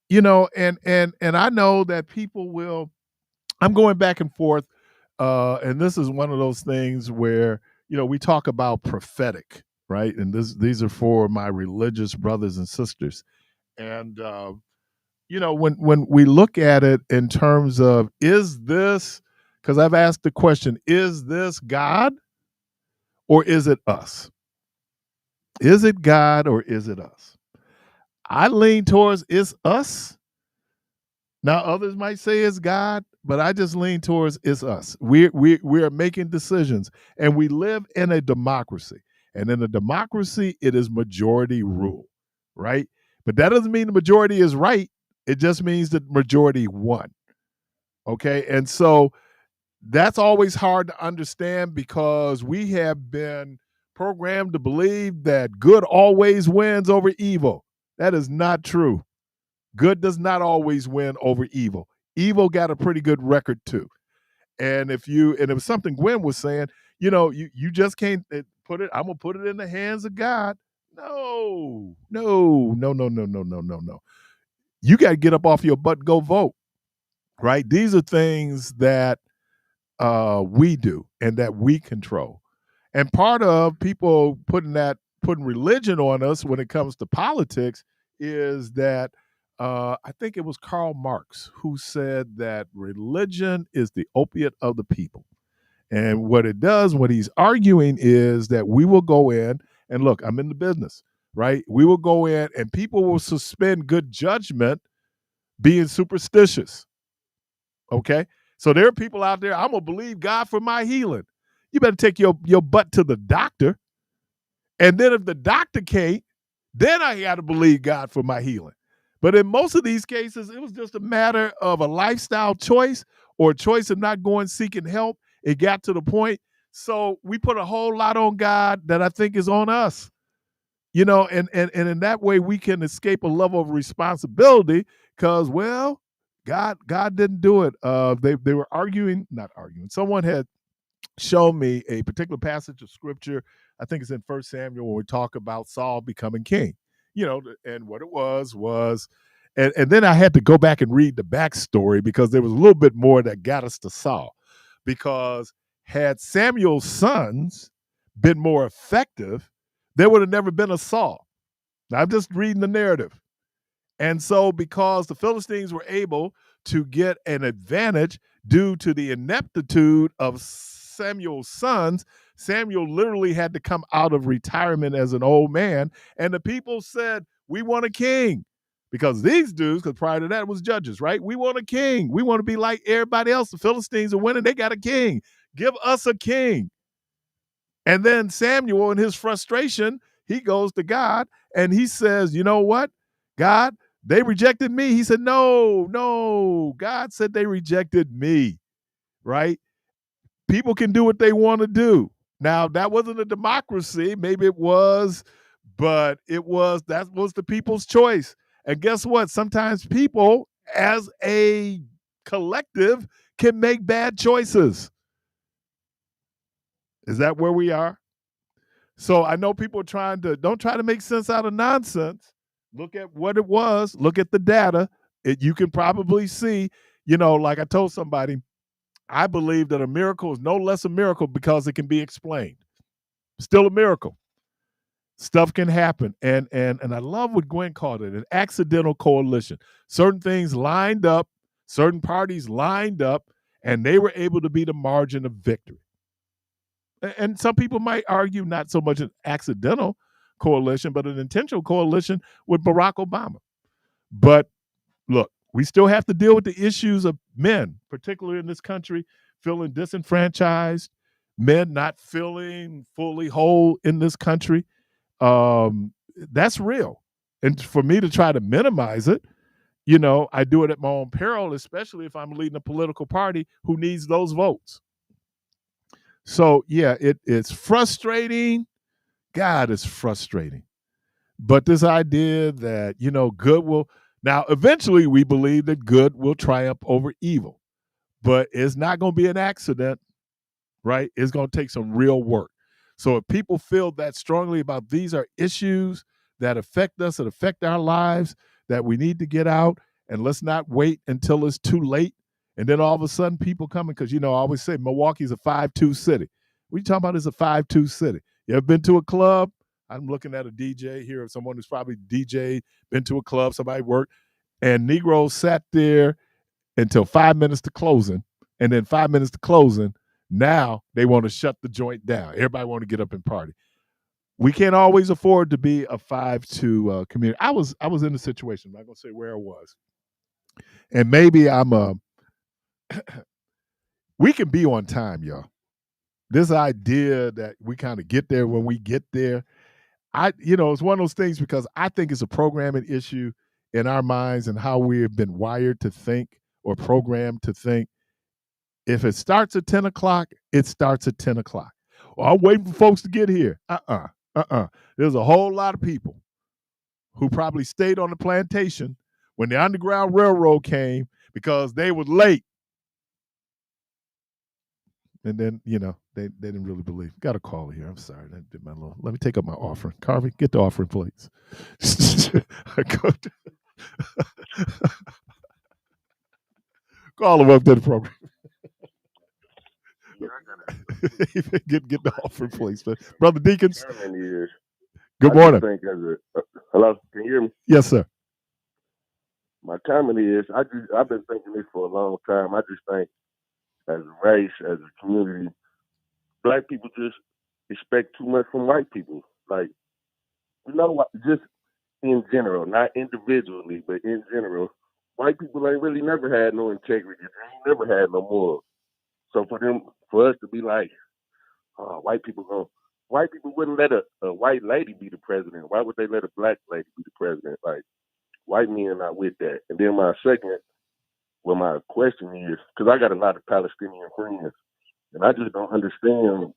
S1: And I know that people will. I'm going back and forth, and this is one of those things where we talk about prophetic, right? And these are for my religious brothers and sisters, and when we look at it in terms of, is this, because I've asked the question, is this God or is it us? Is it God or is it us? I lean towards it's us. Now others might say it's God, but I just lean towards it's us. We're making decisions, and we live in a democracy. And in a democracy, it is majority rule, right? But that doesn't mean the majority is right. It just means the majority won. Okay, and so that's always hard to understand, because we have been programmed to believe that good always wins over evil. That is not true. Good does not always win over evil. Evil got a pretty good record too. And it was something Gwen was saying, you just can't put it, I'm going to put it in the hands of God. No. You got to get up off your butt and go vote, right? These are things that we do and that we control. And part of people putting religion on us when it comes to politics is that I think it was Karl Marx who said that religion is the opiate of the people. And what it does, what he's arguing is that we will go in, and look, I'm in the business, right? We will go in and people will suspend good judgment being superstitious. Okay? So there are people out there, I'm going to believe God for my healing. You better take your butt to the doctor. And then if the doctor can't, then I got to believe God for my healing. But in most of these cases, it was just a matter of a lifestyle choice or a choice of not going seeking help. It got to the point. So we put a whole lot on God that I think is on us. And in that way we can escape a level of responsibility, because, well, God didn't do it. They were not arguing. Someone had shown me a particular passage of scripture. I think it's in 1 Samuel when we talk about Saul becoming king. And what it was, and then I had to go back and read the backstory, because there was a little bit more that got us to Saul. because had Samuel's sons been more effective, there would have never been a Saul. Now, I'm just reading the narrative. And so because the Philistines were able to get an advantage due to the ineptitude of Samuel's sons, Samuel literally had to come out of retirement as an old man. And the people said, we want a king. Because these dudes, because prior to that was judges, right? We want a king. We want to be like everybody else. The Philistines are winning. They got a king. Give us a king. And then Samuel, in his frustration, he goes to God and he says, you know what, God, they rejected me. He said, no. God said they rejected me, right? People can do what they want to do. Now, that wasn't a democracy. Maybe it was, but that was the people's choice. And guess what? Sometimes people, as a collective, can make bad choices. Is that where we are? So I know people are don't try to make sense out of nonsense. Look at what it was. Look at the data. You can probably see, like I told somebody, I believe that a miracle is no less a miracle because it can be explained. Still a miracle. Stuff can happen. And I love what Gwen called it, an accidental coalition. Certain things lined up, certain parties lined up, and they were able to be the margin of victory. And some people might argue not so much an accidental coalition, but an intentional coalition with Barack Obama. But look, we still have to deal with the issues of men, particularly in this country, feeling disenfranchised, men not feeling fully whole in this country. That's real. And for me to try to minimize it, I do it at my own peril, especially if I'm leading a political party who needs those votes. So, yeah, it's frustrating. God, it's frustrating. But this idea that, good will, now eventually we believe that good will triumph over evil, but it's not going to be an accident, right? It's going to take some real work. So if people feel that strongly about these are issues that affect us, that affect our lives, that we need to get out, and let's not wait until it's too late. And then all of a sudden people coming, because, I always say Milwaukee's a 5-2 city. What you talking about is a 5-2 city. You ever been to a club? I'm looking at a DJ here, someone who's probably DJ, been to a club, somebody worked, and Negroes sat there until 5 minutes to closing, and then 5 minutes to closing, now they want to shut the joint down. Everybody want to get up and party. We can't always afford to be a 5-2 community. I was in a situation, I'm not going to say where I was, and maybe we can be on time, y'all. This idea that we kind of get there when we get there, it's one of those things because I think it's a programming issue in our minds and how we have been wired to think or programmed to think. If it starts at 10 o'clock, it starts at 10 o'clock. Well, I'm waiting for folks to get here. There's a whole lot of people who probably stayed on the plantation when the Underground Railroad came because they were late. And then, they didn't really believe. Got a caller here. I'm sorry. I did my little. Let me take up my offering. Carvey, get the offering, please. Call him up to the program. Get the offering, please. Brother Deacons. Good morning.
S14: Hello, can you hear me?
S1: Yes, sir.
S14: My comment is, I've been thinking this for a long time. I just think, as a race, as a community, black people just expect too much from white people. Like, just in general, not individually, but in general, white people ain't really never had no integrity. They ain't never had no morals. So for us to be like, white people wouldn't let a white lady be the president. Why would they let a black lady be the president? Like, white men are not with that. And then my question is, because I got a lot of Palestinian friends, and I just don't understand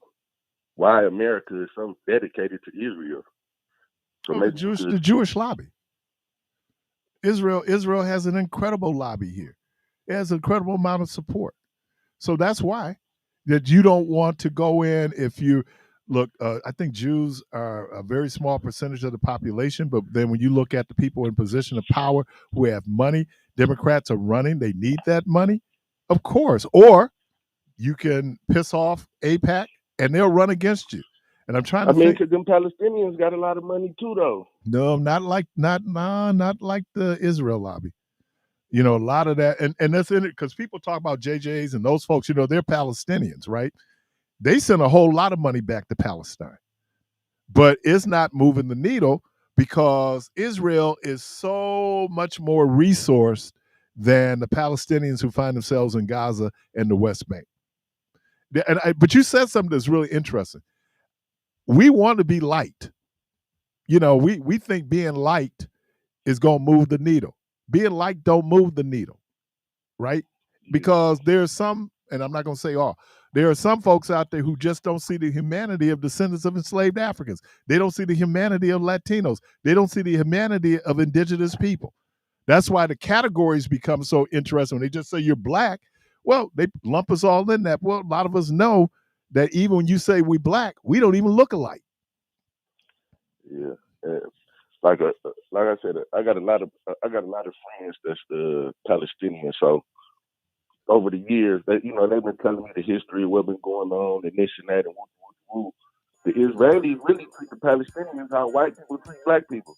S14: why America is so dedicated to Israel. So
S1: the Jewish lobby. Israel has an incredible lobby here. It has an incredible amount of support. So that's why that you don't want to go in if you look. I think Jews are a very small percentage of the population, but then when you look at the people in position of power who have money, Democrats are running. They need that money, of course. Or you can piss off AIPAC, and they'll run against you. And I'm trying to
S14: mean,
S1: think.
S14: because them Palestinians got a lot of money too, though.
S1: No, not like the Israel lobby. You know, a lot of that, and that's in it because people talk about JJs and those folks. You know, they're Palestinians, right? They send a whole lot of money back to Palestine, but it's not moving the needle because Israel is so much more resourced than the Palestinians who find themselves in Gaza and the West Bank. But you said something that's really interesting. We want to be liked. You know, we think being liked is going to move the needle. Being liked don't move the needle, right? Because there's some, and I'm not going to say all, there are some folks out there who just don't see the humanity of descendants of enslaved Africans. They don't see the humanity of Latinos. They don't see the humanity of indigenous people. That's why the categories become so interesting. When they just say you're black, well, they lump us all in that. Well, a lot of us know that even when you say we black, we don't even look alike.
S14: Yeah, like I said, I got a lot of friends that's Palestinian. So over the years, they've been telling me the history of what's been going on and this and that and woo. The Israelis really treat the Palestinians how white people treat black people.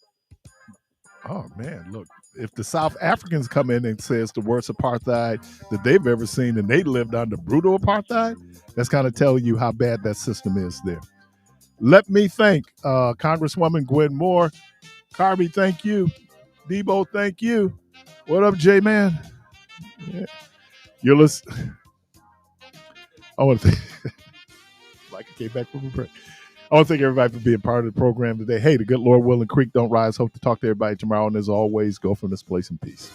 S1: Oh man, look, if the South Africans come in and say it's the worst apartheid that they've ever seen and they lived under brutal apartheid, that's kind of telling you how bad that system is there. Let me thank Congresswoman Gwen Moore. Carby, thank you. Debo, thank you. What up, J-Man? Yeah. You're listening. I want to thank like I came back from a break. I want to thank everybody for being part of the program today. Hey, the good Lord willing, creek don't rise. Hope to talk to everybody tomorrow. And as always, go from this place in peace.